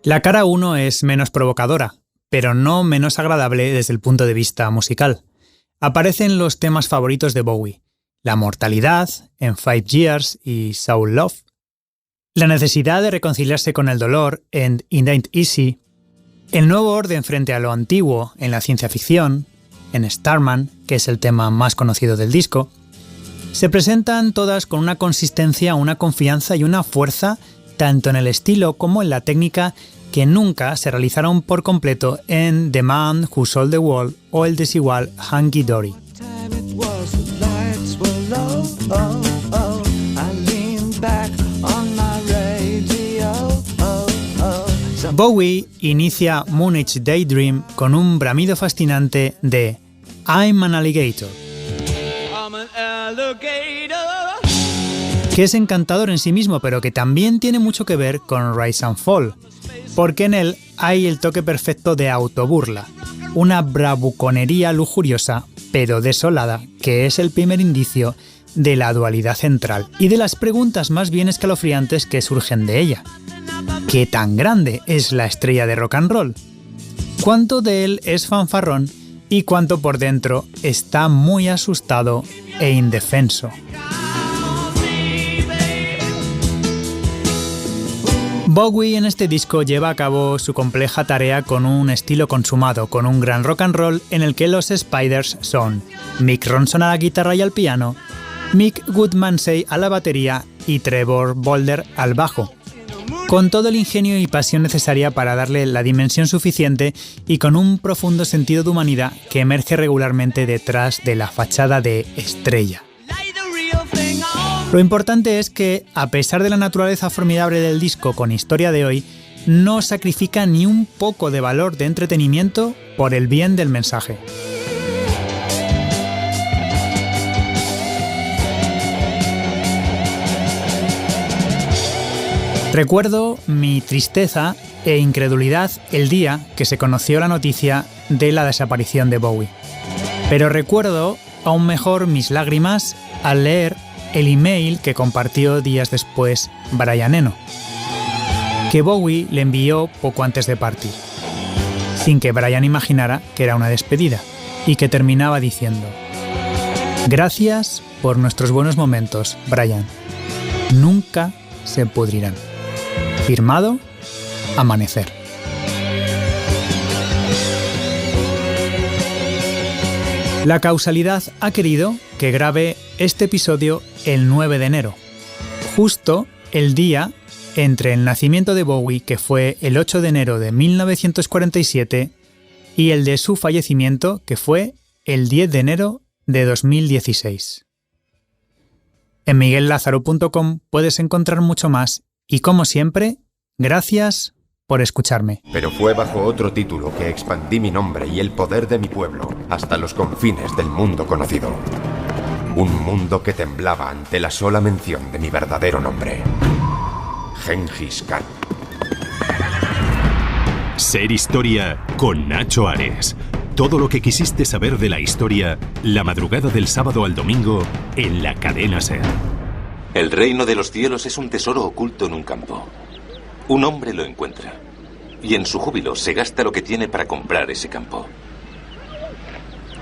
[SPEAKER 22] La cara 1 es menos provocadora, pero no menos agradable desde el punto de vista musical. Aparecen los temas favoritos de Bowie: la mortalidad, en 5 Years y Soul Love, la necesidad de reconciliarse con el dolor en It Ain't Easy, el nuevo orden frente a lo antiguo en la ciencia ficción, en Starman, que es el tema más conocido del disco. Se presentan todas con una consistencia, una confianza y una fuerza, tanto en el estilo como en la técnica, que nunca se realizaron por completo en The Man Who Sold the World o el desigual Hunky Dory. Bowie inicia Moonage Daydream con un bramido fascinante de I'm an Alligator, que es encantador en sí mismo, pero que también tiene mucho que ver con Rise and Fall, porque en él hay el toque perfecto de autoburla, una bravuconería lujuriosa pero desolada, que es el primer indicio de la dualidad central y de las preguntas más bien escalofriantes que surgen de ella. ¿Qué tan grande es la estrella de rock and roll? ¿Cuánto de él es fanfarrón y cuánto por dentro está muy asustado e indefenso? Bowie en este disco lleva a cabo su compleja tarea con un estilo consumado, con un gran rock and roll en el que los Spiders son Mick Ronson a la guitarra y al piano, Mick Woodmansey a la batería y Trevor Bolder al bajo, con todo el ingenio y pasión necesaria para darle la dimensión suficiente y con un profundo sentido de humanidad que emerge regularmente detrás de la fachada de estrella. Lo importante es que, a pesar de la naturaleza formidable del disco con Historia de hoy, no sacrifica ni un poco de valor de entretenimiento por el bien del mensaje. Recuerdo mi tristeza e incredulidad el día que se conoció la noticia de la desaparición de Bowie. Pero recuerdo aún mejor mis lágrimas al leer el email que compartió días después Brian Eno, que Bowie le envió poco antes de partir, sin que Brian imaginara que era una despedida, y que terminaba diciendo: «Gracias por nuestros buenos momentos, Brian. Nunca se pudrirán». Firmado, Amanecer. La causalidad ha querido que grabe este episodio el 9 de enero, justo el día entre el nacimiento de Bowie, que fue el 8 de enero de 1947, y el de su fallecimiento, que fue el 10 de enero de 2016. En miguellázaro.com puedes encontrar mucho más y, como siempre, gracias por escucharme.
[SPEAKER 5] Pero fue bajo otro título que expandí mi nombre y el poder de mi pueblo hasta los confines del mundo conocido. Un mundo que temblaba ante la sola mención de mi verdadero nombre. Gengis Khan.
[SPEAKER 2] Ser Historia con Nacho Ares. Todo lo que quisiste saber de la historia, la madrugada del sábado al domingo, en la cadena SER.
[SPEAKER 6] El reino de los cielos es un tesoro oculto en un campo. Un hombre lo encuentra, y en su júbilo se gasta lo que tiene para comprar ese campo.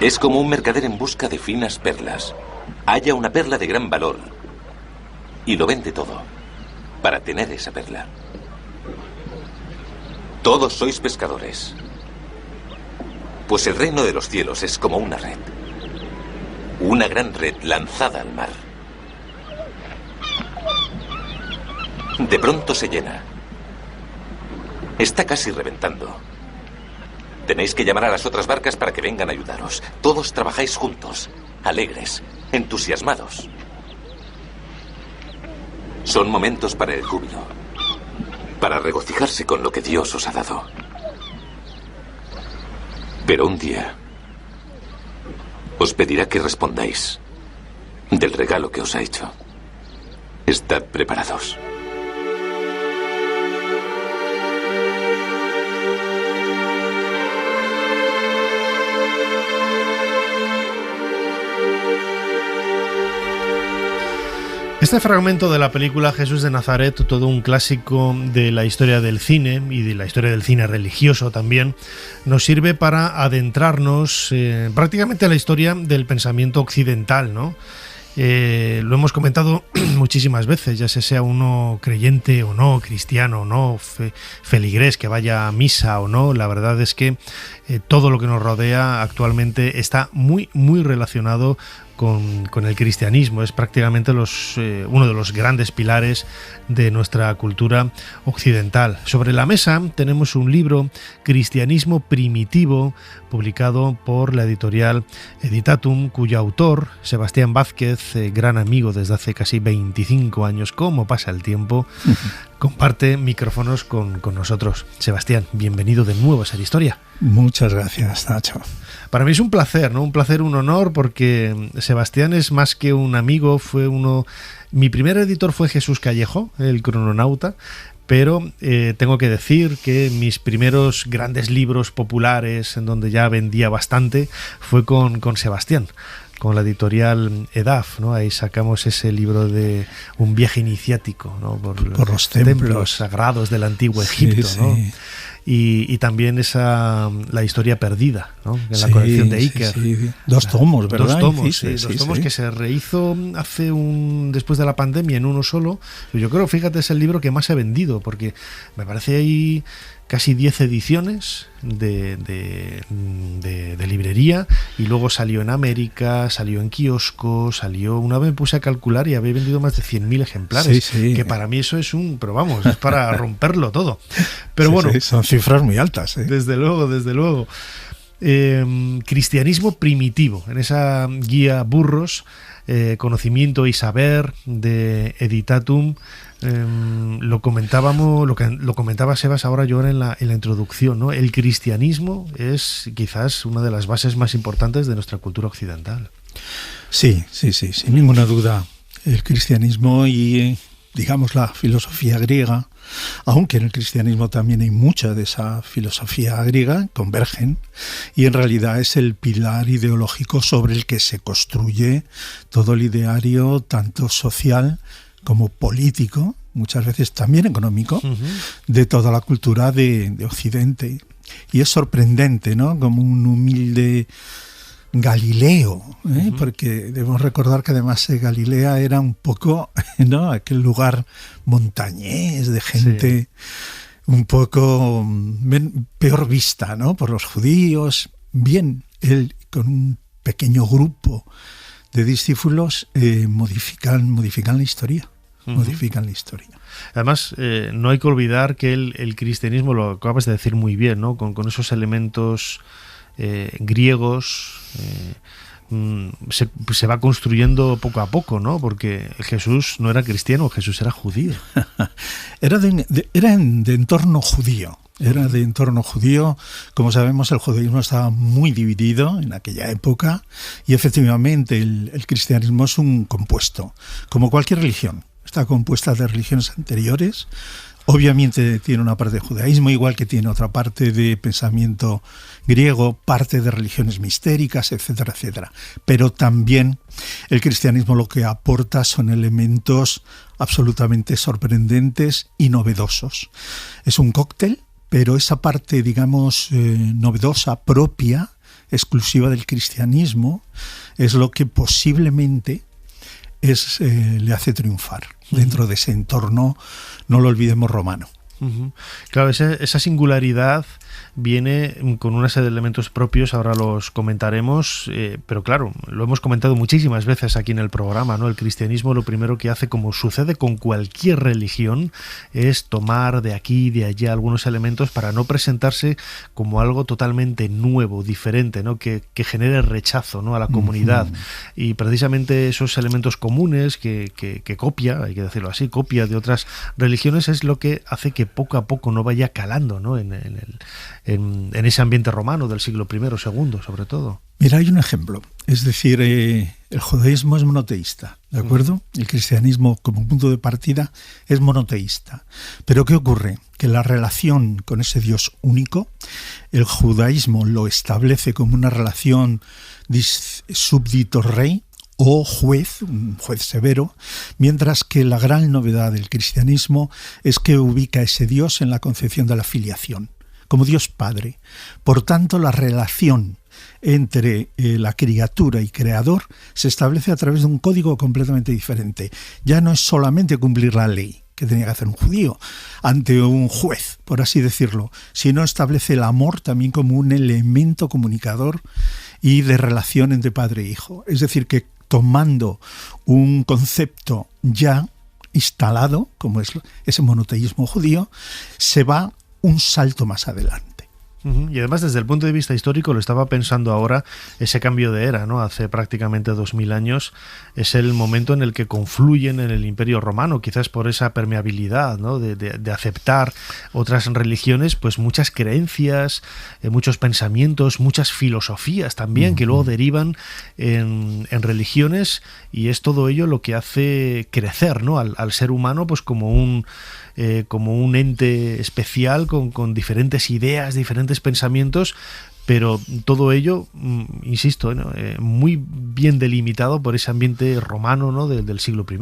[SPEAKER 6] Es como un mercader en busca de finas perlas. Halla una perla de gran valor, y lo vende todo, para tener esa perla. Todos sois pescadores, pues el reino de los cielos es como una red. Una gran red lanzada al mar. De pronto se llena. Está casi reventando. Tenéis que llamar a las otras barcas para que vengan a ayudaros. Todos trabajáis juntos, alegres, entusiasmados. Son momentos para el júbilo, para regocijarse con lo que Dios os ha dado. Pero un día os pedirá que respondáis del regalo que os ha hecho. Estad preparados.
[SPEAKER 12] Este fragmento de la película Jesús de Nazaret, todo un clásico de la historia del cine y de la historia del cine religioso también, nos sirve para adentrarnos prácticamente a la historia del pensamiento occidental, ¿no? Lo hemos comentado muchísimas veces, ya sea uno creyente o no, cristiano o no, feligrés, que vaya a misa o no. La verdad es que todo lo que nos rodea actualmente está muy, muy relacionado con el cristianismo. Es prácticamente uno de los grandes pilares de nuestra cultura occidental. Sobre la mesa tenemos un libro, Cristianismo Primitivo, publicado por la editorial Editatum, cuyo autor, Sebastián Vázquez, gran amigo desde hace casi 25 años, cómo pasa el tiempo, comparte micrófonos con nosotros. Sebastián, bienvenido de nuevo a Ser Historia.
[SPEAKER 23] Muchas gracias, Nacho.
[SPEAKER 12] Para mí es un placer, ¿no? Un placer, un honor, porque Sebastián es más que un amigo, mi primer editor fue Jesús Callejo, el crononauta, pero tengo que decir que mis primeros grandes libros populares, en donde ya vendía bastante, fue con Sebastián, con la editorial EDAF, ¿no? Ahí sacamos ese libro de un viaje iniciático, ¿no? Por los templos sagrados del antiguo Egipto, sí, ¿no? Sí. Y también la historia perdida, ¿no? En la colección de Iker.
[SPEAKER 23] Sí. Dos tomos, ¿verdad?
[SPEAKER 12] Dos tomos que se rehizo después de la pandemia en uno solo. Yo creo, fíjate, es el libro que más he vendido, porque me parece ahí casi 10 ediciones de librería, y luego salió en América, salió en kioscos, una vez me puse a calcular y había vendido más de 100.000 ejemplares, que para mí eso es es para romperlo todo. Pero bueno,
[SPEAKER 23] son cifras muy altas, ¿eh?
[SPEAKER 12] Desde luego. Cristianismo primitivo, en esa guía Burros, Conocimiento y Saber de Editatum. Lo comentaba Sebas ahora yo en la introducción, ¿no? El cristianismo es quizás una de las bases más importantes de nuestra cultura occidental.
[SPEAKER 23] Sí, sin ninguna duda. El cristianismo y, digamos, la filosofía griega, aunque en el cristianismo también hay mucha de esa filosofía griega, convergen, y en realidad es el pilar ideológico sobre el que se construye todo el ideario, tanto social como político, muchas veces también económico, de toda la cultura de Occidente. Y es sorprendente, ¿no? Como un humilde Galileo, porque debemos recordar que además Galilea era un poco, ¿no?, aquel lugar montañés de gente un poco peor vista, ¿no?, por los judíos. Bien, él con un pequeño grupo de discípulos modifican la historia. Modifican la historia.
[SPEAKER 12] Además, no hay que olvidar que el cristianismo, lo acabas de decir muy bien, ¿no?, con esos elementos griegos, se va construyendo poco a poco, ¿no? Porque Jesús no era cristiano, Jesús era judío.
[SPEAKER 23] Era de entorno judío. Era de entorno judío. Como sabemos, el judaísmo estaba muy dividido en aquella época y efectivamente el cristianismo es un compuesto, como cualquier religión. Está compuesta de religiones anteriores. Obviamente tiene una parte de judaísmo, igual que tiene otra parte de pensamiento griego, parte de religiones mistéricas, etcétera, etcétera. Pero también el cristianismo lo que aporta son elementos absolutamente sorprendentes y novedosos. Es un cóctel, pero esa parte, digamos, novedosa, propia, exclusiva del cristianismo, es lo que posiblemente le hace triunfar dentro de ese entorno, no lo olvidemos, romano.
[SPEAKER 12] Claro, esa singularidad viene con una serie de elementos propios, ahora los comentaremos, pero claro, lo hemos comentado muchísimas veces aquí en el programa, ¿no? El cristianismo lo primero que hace, como sucede con cualquier religión, es tomar de aquí y de allá algunos elementos para no presentarse como algo totalmente nuevo, diferente, ¿no? Que genere rechazo, ¿no?, a la comunidad. Y precisamente esos elementos comunes que copia, hay que decirlo así, copia de otras religiones, es lo que hace que poco a poco no vaya calando, ¿no?, en ese ambiente romano del siglo I, II, sobre todo.
[SPEAKER 23] Mira, hay un ejemplo. Es decir, el judaísmo es monoteísta, ¿de acuerdo? El cristianismo, como punto de partida, es monoteísta. Pero ¿qué ocurre? Que la relación con ese Dios único, el judaísmo lo establece como una relación súbdito-rey, o juez, un juez severo, mientras que la gran novedad del cristianismo es que ubica a ese Dios en la concepción de la filiación, como Dios Padre. Por tanto, la relación entre la criatura y creador se establece a través de un código completamente diferente. Ya no es solamente cumplir la ley que tenía que hacer un judío ante un juez, por así decirlo, sino establece el amor también como un elemento comunicador y de relación entre padre e hijo. Es decir, que tomando un concepto ya instalado, como es ese monoteísmo judío, se va un salto más adelante.
[SPEAKER 12] Y además, desde el punto de vista histórico, lo estaba pensando ahora, ese cambio de era, ¿no? Hace prácticamente 2000 años, es el momento en el que confluyen en el Imperio Romano, quizás por esa permeabilidad, ¿no?, de aceptar otras religiones, pues muchas creencias, muchos pensamientos, muchas filosofías también, que luego derivan en religiones, y es todo ello lo que hace crecer, ¿no?, al ser humano, pues como un ente especial con diferentes ideas, diferentes pensamientos, pero todo ello, insisto, ¿no?, muy bien delimitado por ese ambiente romano, ¿no?, del siglo I.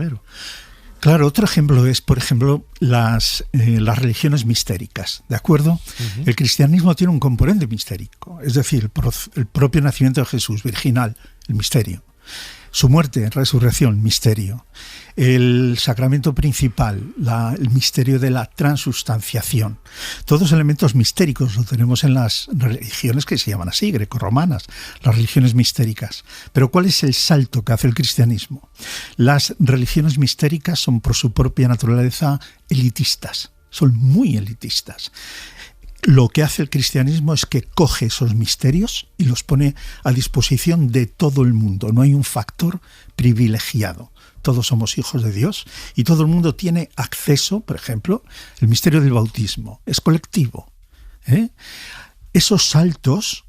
[SPEAKER 23] Claro, otro ejemplo es, por ejemplo, las religiones mistéricas, ¿de acuerdo? El cristianismo tiene un componente mistérico, es decir, el propio nacimiento de Jesús, virginal, el misterio. Su muerte, resurrección, misterio. El sacramento principal, el misterio de la transustanciación. Todos elementos mistéricos lo tenemos en las religiones que se llaman así, grecorromanas, las religiones mistéricas. Pero ¿cuál es el salto que hace el cristianismo? Las religiones mistéricas son por su propia naturaleza elitistas, son muy elitistas. lo que hace el cristianismo es que coge esos misterios y los pone a disposición de todo el mundo. No hay un factor privilegiado. Todos somos hijos de Dios y todo el mundo tiene acceso, por ejemplo, el misterio del bautismo. Es colectivo. Esos saltos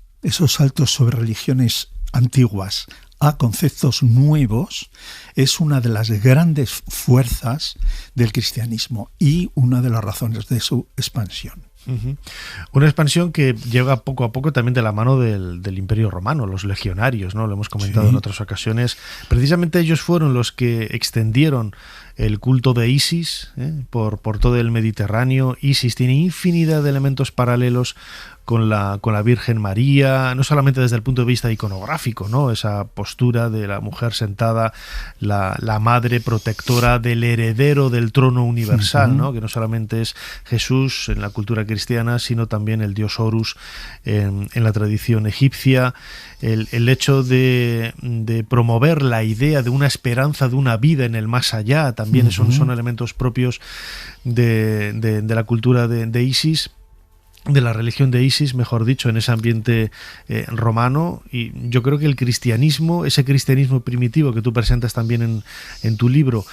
[SPEAKER 23] sobre religiones antiguas a conceptos nuevos es una de las grandes fuerzas del cristianismo y una de las razones de su expansión.
[SPEAKER 12] Una expansión que llega poco a poco también de la mano del Imperio Romano, los legionarios, ¿no? Lo hemos comentado en otras ocasiones. Precisamente ellos fueron los que extendieron el culto de Isis por todo el Mediterráneo. Isis tiene infinidad de elementos paralelos con la Virgen María, no solamente desde el punto de vista iconográfico, ¿no? Esa postura de la mujer sentada, la madre protectora del heredero del trono universal, ¿no? Que no solamente es Jesús en la cultura cristiana, sino también el dios Horus en la tradición egipcia. El hecho de promover la idea de una esperanza, de una vida en el más allá, también son elementos propios de la cultura de Isis, de la religión de Isis, mejor dicho, en ese ambiente romano. Y yo creo que el cristianismo, ese cristianismo primitivo que tú presentas también en tu libro,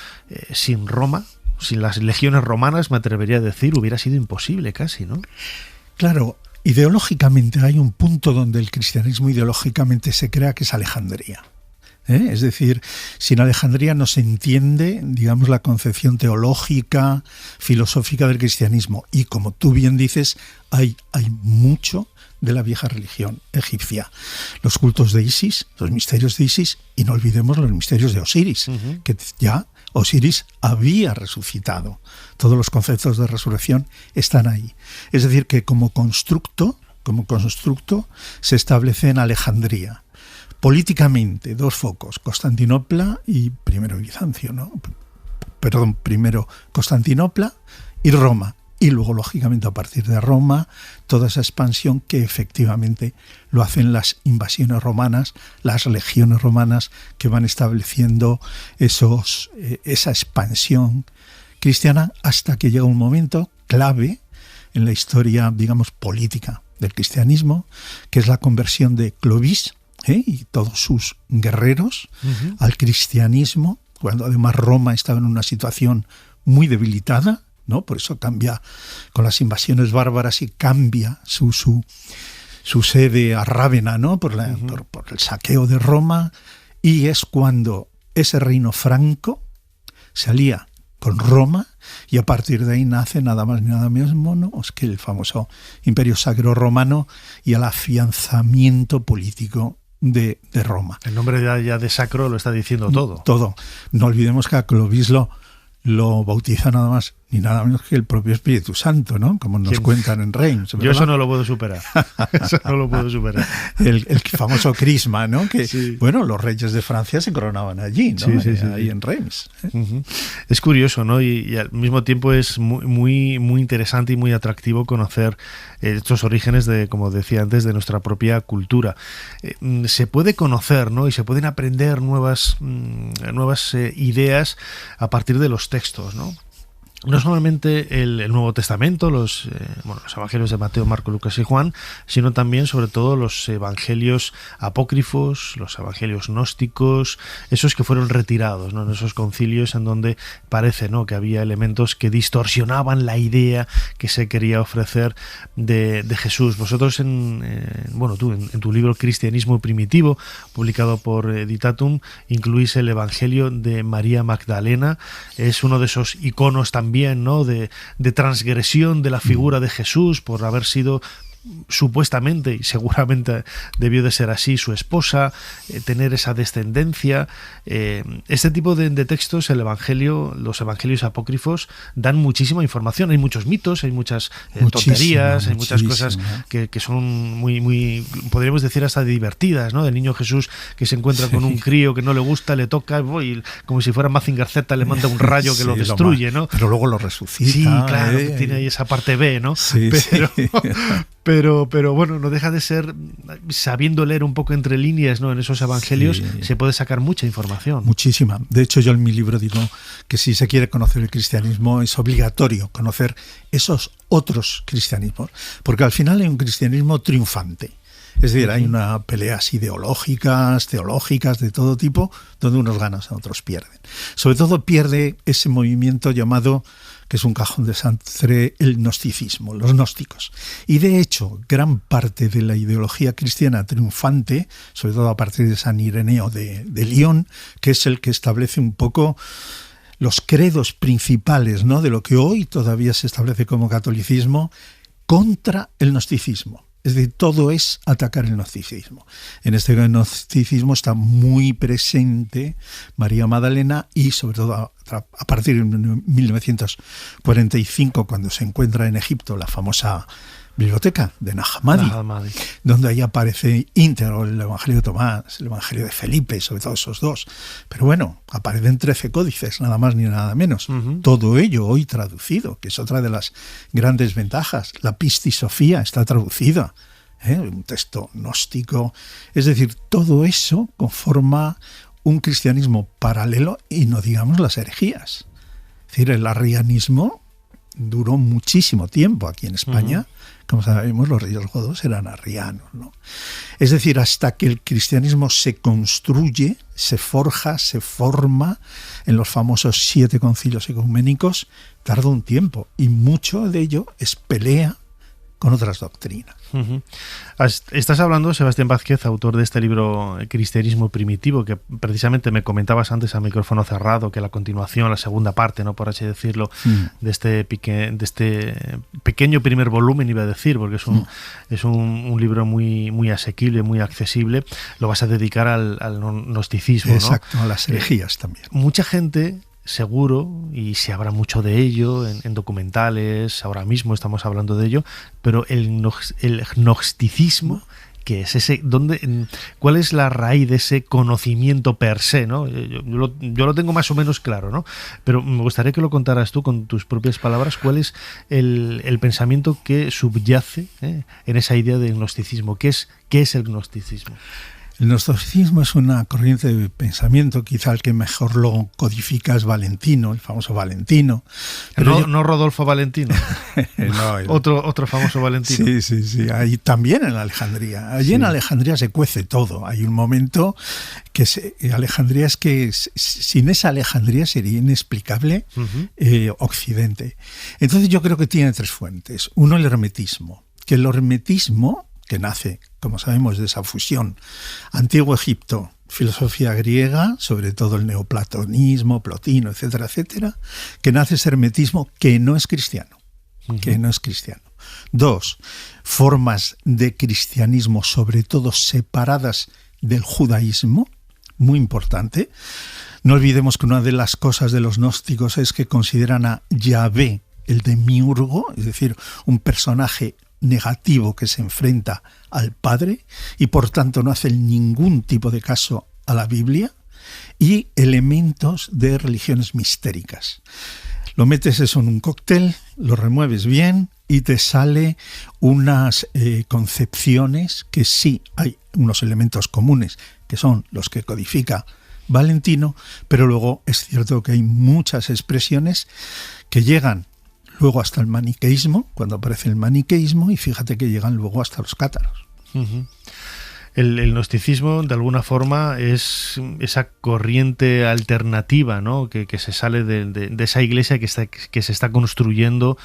[SPEAKER 12] sin Roma, sin las legiones romanas, me atrevería a decir, hubiera sido imposible casi, ¿no?
[SPEAKER 23] Claro, ideológicamente hay un punto donde el cristianismo ideológicamente se crea, que es Alejandría. Es decir, sin Alejandría no se entiende, digamos, la concepción teológica, filosófica del cristianismo. Y como tú bien dices, hay mucho de la vieja religión egipcia. Los cultos de Isis, los misterios de Isis, y no olvidemos los misterios de Osiris, que ya Osiris había resucitado. Todos los conceptos de resurrección están ahí. Es decir, que como constructo se establece en Alejandría. Políticamente, dos focos, Constantinopla y primero Bizancio, ¿no? Perdón, primero Constantinopla y Roma. Y luego, lógicamente, a partir de Roma, toda esa expansión que efectivamente lo hacen las invasiones romanas, las legiones romanas que van estableciendo esa expansión cristiana, hasta que llega un momento clave en la historia, digamos, política del cristianismo, que es la conversión de Clovis y todos sus guerreros al cristianismo, cuando además Roma estaba en una situación muy debilitada, ¿no? Por eso cambia con las invasiones bárbaras y cambia su sede a Rávena, ¿no? por el saqueo de Roma, y es cuando ese reino franco se alía con Roma, y a partir de ahí nace nada más ni nada menos que el famoso Imperio Sacro Romano y el afianzamiento político de Roma.
[SPEAKER 12] El nombre ya de sacro lo está diciendo todo.
[SPEAKER 23] Todo. No olvidemos que a Clovis lo bautiza nada más ni nada menos que el propio Espíritu Santo, ¿no? Como nos cuentan en Reims.
[SPEAKER 12] Yo eso no lo puedo superar.
[SPEAKER 23] El famoso crisma, ¿no? Que, bueno, los reyes de Francia se coronaban allí, ¿no? Ahí en Reims.
[SPEAKER 12] Es curioso, ¿no? Y al mismo tiempo es muy interesante y muy atractivo conocer estos orígenes como decía antes, de nuestra propia cultura. Se puede conocer, ¿no? Y se pueden aprender nuevas ideas a partir de los textos, ¿no? No solamente el Nuevo Testamento, los evangelios de Mateo, Marco, Lucas y Juan, sino también, sobre todo, los evangelios apócrifos, los evangelios gnósticos, esos que fueron retirados, ¿no? En esos concilios en donde parece, ¿no?, que había elementos que distorsionaban la idea que se quería ofrecer de Jesús. Vosotros, tú en tu libro Cristianismo Primitivo, publicado por Editatum, incluís el evangelio de María Magdalena. Es uno de esos iconos también, ¿no?, de transgresión de la figura de Jesús por haber sido supuestamente, y seguramente debió de ser así, su esposa, tener esa descendencia. Este tipo de textos, los evangelios apócrifos, dan muchísima información. Hay muchos mitos, hay muchas tonterías, hay muchas cosas que son muy, podríamos decir, hasta divertidas, ¿no? Del niño Jesús que se encuentra con un crío que no le gusta, le toca, y como si fuera Mazinger Z, le manda un rayo que lo destruye, ¿no?
[SPEAKER 23] Pero luego lo resucita.
[SPEAKER 12] Sí, claro, que tiene ahí esa parte B, ¿no? Pero bueno, no deja de ser, sabiendo leer un poco entre líneas, ¿no? En esos evangelios se puede sacar mucha información.
[SPEAKER 23] Muchísima. De hecho, yo en mi libro digo que si se quiere conocer el cristianismo es obligatorio conocer esos otros cristianismos, porque al final hay un cristianismo triunfante. Es decir, hay unas peleas ideológicas, teológicas, de todo tipo, donde unos ganan y otros pierden. Sobre todo pierde ese movimiento llamado, que es un cajón desastre, el gnosticismo, los gnósticos. Y de hecho, gran parte de la ideología cristiana triunfante, sobre todo a partir de San Ireneo de Lyon, que es el que establece un poco los credos principales, ¿no?, de lo que hoy todavía se establece como catolicismo, contra el gnosticismo. Es decir, todo es atacar el gnosticismo. En este gnosticismo está muy presente María Magdalena y sobre todo a partir de 1945, cuando se encuentra en Egipto la famosa biblioteca de Nag Hammadi, donde ahí aparece íntegro el Evangelio de Tomás, el Evangelio de Felipe, sobre todo esos dos. Pero bueno, aparecen 13 códices, nada más ni nada menos. Todo ello hoy traducido, que es otra de las grandes ventajas. La Pistis Sophia está traducida, un texto gnóstico. Es decir, todo eso conforma un cristianismo paralelo y no digamos las herejías. Es decir, el arrianismo duró muchísimo tiempo aquí en España. Como sabemos, los reyes godos eran arrianos, ¿no? Es decir, hasta que el cristianismo se construye, se forja, se forma en los famosos 7 concilios ecuménicos, tarda un tiempo, y mucho de ello es pelea con otras doctrinas.
[SPEAKER 12] Estás hablando, Sebastián Vázquez, autor de este libro Cristianismo Primitivo, que precisamente me comentabas antes a micrófono cerrado, que la continuación, la segunda parte, ¿no?, por así decirlo, de este pequeño primer volumen, iba a decir, porque es un libro muy asequible, muy accesible, lo vas a dedicar al gnosticismo, ¿no?
[SPEAKER 23] Exacto, a las herejías también.
[SPEAKER 12] Mucha gente, seguro, y se habla mucho de ello en documentales, ahora mismo estamos hablando de ello, pero el gnosticismo, ¿qué es ese? ¿Cuál es la raíz de ese conocimiento per se, ¿no? Yo lo tengo más o menos claro, ¿no? Pero me gustaría que lo contaras tú con tus propias palabras. ¿Cuál es el pensamiento que subyace en esa idea del gnosticismo? ¿Qué es el gnosticismo?
[SPEAKER 23] El gnosticismo es una corriente de pensamiento, quizá el que mejor lo codifica es Valentino, el famoso Valentino.
[SPEAKER 12] Pero no Rodolfo Valentino,
[SPEAKER 23] no,
[SPEAKER 12] otro famoso Valentino.
[SPEAKER 23] Sí, ahí también en Alejandría. Allí en Alejandría se cuece todo. Hay un momento que Alejandría es que sin esa Alejandría sería inexplicable Occidente. Entonces yo creo que tiene 3 fuentes. Uno, el hermetismo, que el hermetismo, que nace, como sabemos, de esa fusión Antiguo Egipto, filosofía griega, sobre todo el neoplatonismo, Plotino, etcétera, etcétera, que nace ese hermetismo que no es cristiano. 2, formas de cristianismo, sobre todo separadas del judaísmo, muy importante. No olvidemos que una de las cosas de los gnósticos es que consideran a Yahvé el demiurgo, es decir, un personaje negativo que se enfrenta al Padre y por tanto no hace ningún tipo de caso a la Biblia, y elementos de religiones mistéricas. Lo metes eso en un cóctel, lo remueves bien y te sale unas concepciones que sí hay unos elementos comunes, que son los que codifica Valentino, pero luego es cierto que hay muchas expresiones que llegan luego hasta el maniqueísmo, cuando aparece el maniqueísmo, y fíjate que llegan luego hasta los cátaros.
[SPEAKER 12] El gnosticismo, de alguna forma, es esa corriente alternativa, ¿no?, que se sale de esa iglesia que se está construyendo,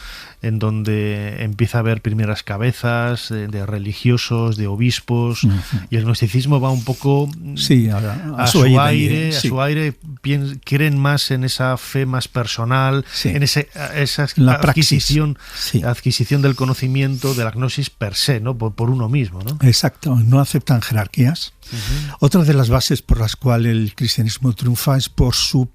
[SPEAKER 12] en donde empieza a haber primeras cabezas de religiosos, de obispos, y el gnosticismo va un poco a su aire, creen más en esa fe más personal, en esa adquisición del conocimiento, de la gnosis per se, ¿no?, por uno mismo, ¿no?
[SPEAKER 23] Exacto, no aceptan jerarquías. Otra de las bases por las cuales el cristianismo triunfa es por su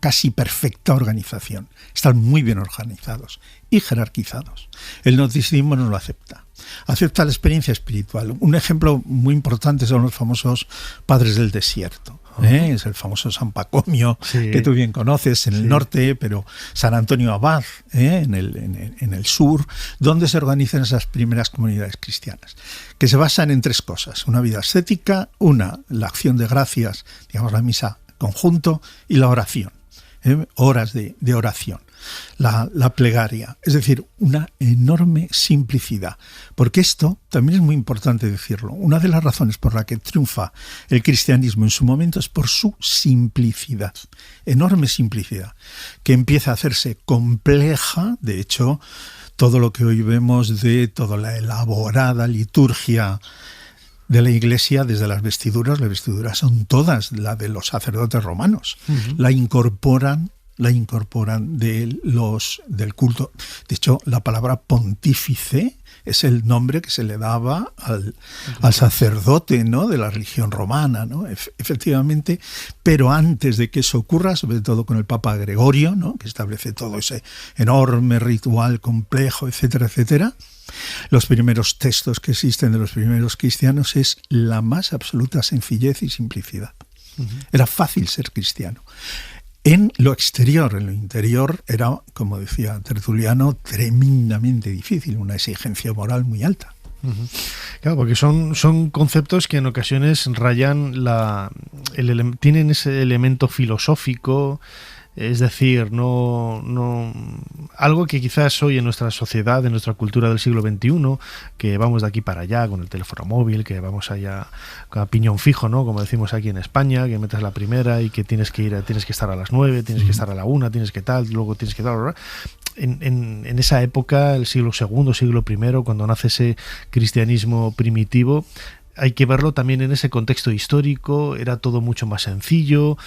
[SPEAKER 23] casi perfecta organización. Están muy bien organizados y jerarquizados. El gnosticismo no lo acepta. Acepta la experiencia espiritual. Un ejemplo muy importante son los famosos padres del desierto. Es el famoso San Pacomio, que tú bien conoces en el norte, pero San Antonio Abad en el sur, donde se organizan esas primeras comunidades cristianas, que se basan en tres cosas: una vida ascética, la acción de gracias, digamos la misa conjunto, y la oración, horas de oración. La plegaria, es decir, una enorme simplicidad, porque esto también es muy importante decirlo. Una de las razones por la que triunfa el cristianismo en su momento es por su simplicidad, enorme simplicidad, que empieza a hacerse compleja. De hecho, todo lo que hoy vemos de toda la elaborada liturgia de la Iglesia, desde las vestiduras son todas la de los sacerdotes romanos, la incorporan del culto. De hecho, la palabra pontífice es el nombre que se le daba al sacerdote, ¿no?, de la religión romana, ¿no? Efectivamente, pero antes de que eso ocurra, sobre todo con el Papa Gregorio, ¿no?, que establece todo ese enorme ritual complejo, etcétera, etcétera, los primeros textos que existen de los primeros cristianos es la más absoluta sencillez y simplicidad. Era fácil ser cristiano. En lo exterior, en lo interior, era, como decía Tertuliano, tremendamente difícil, una exigencia moral muy alta.
[SPEAKER 12] Claro, porque son conceptos que en ocasiones rayan tienen ese elemento filosófico. Es decir, no algo que quizás hoy en nuestra sociedad, en nuestra cultura del siglo XXI, que vamos de aquí para allá con el teléfono móvil, que vamos allá a piñón fijo, ¿no?, como decimos aquí en España, que metes la primera y que tienes que estar a las 9, tienes que estar a la 1, tienes que tal, luego tienes que tal. En esa época, el siglo II, siglo I, cuando nace ese cristianismo primitivo, hay que verlo también en ese contexto histórico. Era todo mucho más sencillo,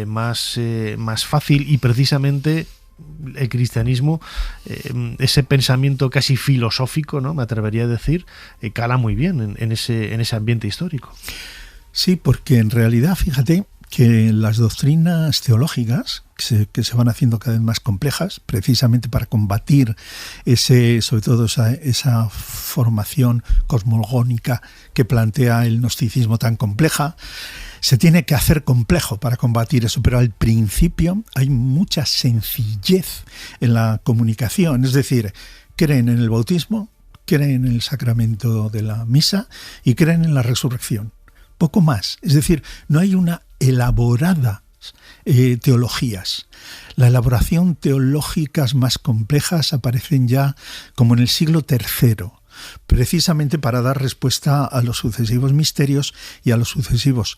[SPEAKER 12] más fácil, y precisamente el cristianismo, ese pensamiento casi filosófico, ¿no?, me atrevería a decir, cala muy bien en ese ambiente histórico.
[SPEAKER 23] Sí, porque en realidad, fíjate que las doctrinas teológicas que se van haciendo cada vez más complejas, precisamente para combatir sobre todo esa formación cosmogónica que plantea el gnosticismo tan compleja, se tiene que hacer complejo para combatir eso, pero al principio hay mucha sencillez en la comunicación. Es decir, creen en el bautismo, creen en el sacramento de la misa y creen en la resurrección. Poco más. Es decir, no hay una elaborada teologías. La elaboración teológicas más complejas aparecen ya como en el siglo III, precisamente para dar respuesta a los sucesivos misterios y a los sucesivos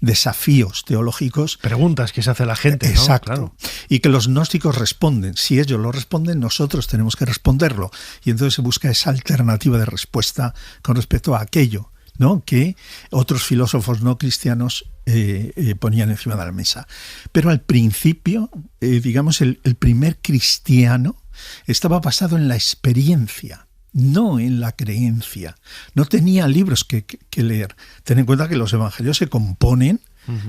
[SPEAKER 23] desafíos teológicos.
[SPEAKER 12] Preguntas que se hace la gente, ¿no?
[SPEAKER 23] Exacto.
[SPEAKER 12] Claro.
[SPEAKER 23] Y que los gnósticos responden. Si ellos lo responden, nosotros tenemos que responderlo. Y entonces se busca esa alternativa de respuesta con respecto a aquello, ¿no?, que otros filósofos no cristianos ponían encima de la mesa. Pero al principio, el primer cristiano estaba basado en la experiencia, no en la creencia. No tenía libros que leer. Ten en cuenta que los evangelios se componen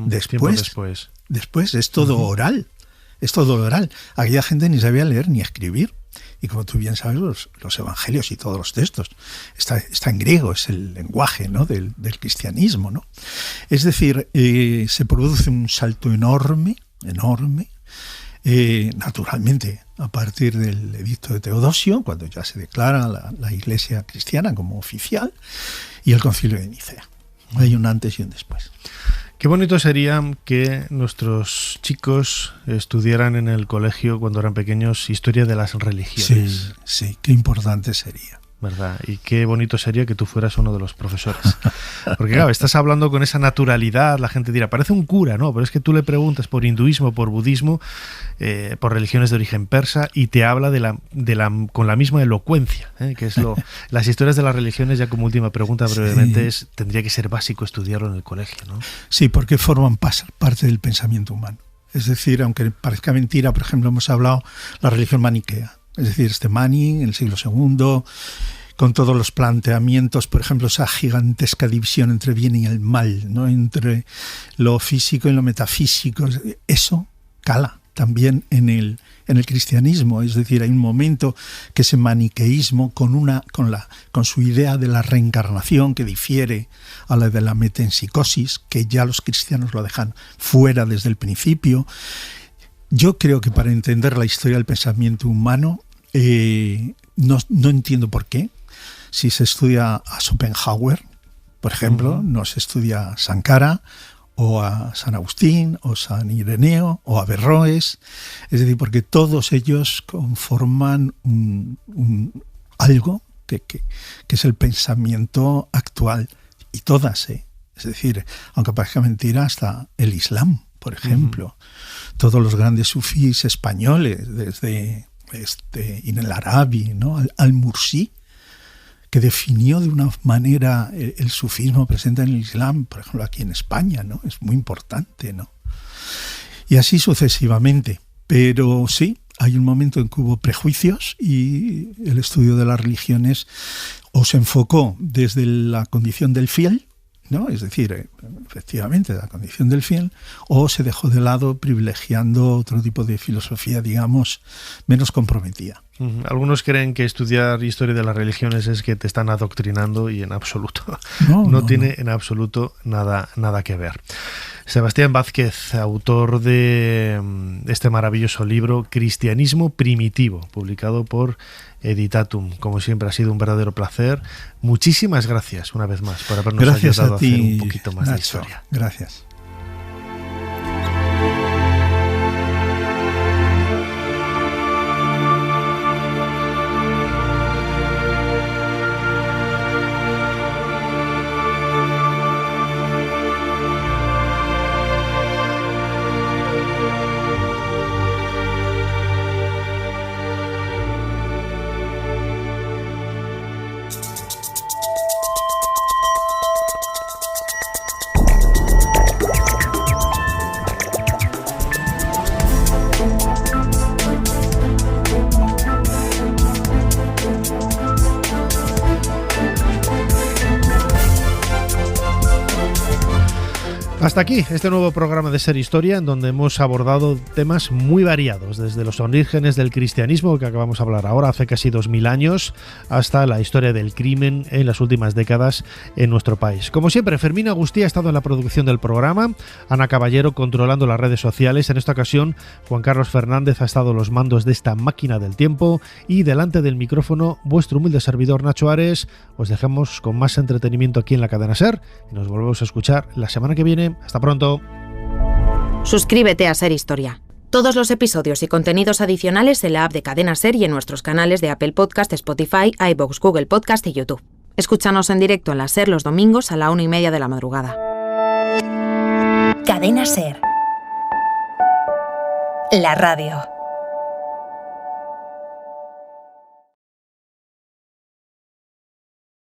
[SPEAKER 23] después. Después es todo oral. Es todo oral. Aquella gente ni sabía leer ni escribir. Y como tú bien sabes, los evangelios y todos los textos está en griego, es el lenguaje, ¿no?, del cristianismo, ¿no? Es decir, se produce un salto enorme, naturalmente, a partir del edicto de Teodosio, cuando ya se declara la Iglesia cristiana como oficial, y el Concilio de Nicea. Hay un antes y un después.
[SPEAKER 12] Qué bonito sería que nuestros chicos estudiaran en el colegio, cuando eran pequeños, historia de las religiones.
[SPEAKER 23] Sí, qué importante sería.
[SPEAKER 12] ¿Verdad? Y qué bonito sería que tú fueras uno de los profesores. Porque claro, estás hablando con esa naturalidad, la gente dirá, parece un cura, ¿no? Pero es que tú le preguntas por hinduismo, por budismo, por religiones de origen persa, y te habla con la misma elocuencia, que es las historias de las religiones. Ya como última pregunta brevemente, tendría que ser básico estudiarlo en el colegio, ¿no?
[SPEAKER 23] Sí, porque forman parte del pensamiento humano. Es decir, aunque parezca mentira, por ejemplo, hemos hablado la religión maniquea. Es decir, Mani, en el siglo II, con todos los planteamientos, por ejemplo, esa gigantesca división entre bien y el mal, ¿no?, entre lo físico y lo metafísico. Eso cala también en el cristianismo. Es decir, hay un momento que ese maniqueísmo con su idea de la reencarnación, que difiere a la de la metempsicosis, que ya los cristianos lo dejan fuera desde el principio. Yo creo que para entender la historia del pensamiento humano, no entiendo por qué. Si se estudia a Schopenhauer, por ejemplo, no se estudia a Sankara, o a San Agustín, o San Ireneo, o a Averroes. Es decir, porque todos ellos conforman algo que es el pensamiento actual. Y todas, es decir, aunque parezca mentira, hasta el Islam, por ejemplo. Todos los grandes sufís españoles, desde Ibn el-Arabi, ¿no? Al-Mursi, que definió de una manera el sufismo presente en el Islam, por ejemplo, aquí en España, ¿no? Es muy importante, ¿no? Y así sucesivamente. Pero sí, hay un momento en que hubo prejuicios y el estudio de las religiones o se enfocó desde la condición del fiel, ¿no? Es decir, efectivamente, la condición del fiel, o se dejó de lado privilegiando otro tipo de filosofía, digamos, menos comprometida.
[SPEAKER 12] Algunos creen que estudiar historia de las religiones es que te están adoctrinando y en absoluto. No tiene en absoluto nada que ver. Sebastián Vázquez, autor de este maravilloso libro Cristianismo Primitivo, publicado por Editatum. Como siempre, ha sido un verdadero placer. Muchísimas gracias una vez más por habernos ayudado a hacer un poquito más de historia.
[SPEAKER 23] Gracias.
[SPEAKER 12] Hasta aquí este nuevo programa de Ser Historia, en donde hemos abordado temas muy variados, desde los orígenes del cristianismo, que acabamos de hablar ahora, hace casi 2000 años, hasta la historia del crimen en las últimas décadas en nuestro país. Como siempre, Fermín Agustí ha estado en la producción del programa, Ana Caballero controlando las redes sociales. En esta ocasión, Juan Carlos Fernández ha estado a los mandos de esta máquina del tiempo, y delante del micrófono, vuestro humilde servidor Nacho Ares. Os dejamos con más entretenimiento aquí en la cadena SER y nos volvemos a escuchar la semana que viene. Hasta pronto.
[SPEAKER 7] Suscríbete a Ser Historia. Todos los episodios y contenidos adicionales en la app de Cadena SER y en nuestros canales de Apple Podcast, Spotify, iVoox, Google Podcast y YouTube. Escúchanos en directo en la SER los domingos a la 1:30 de la madrugada.
[SPEAKER 8] Cadena SER. La radio.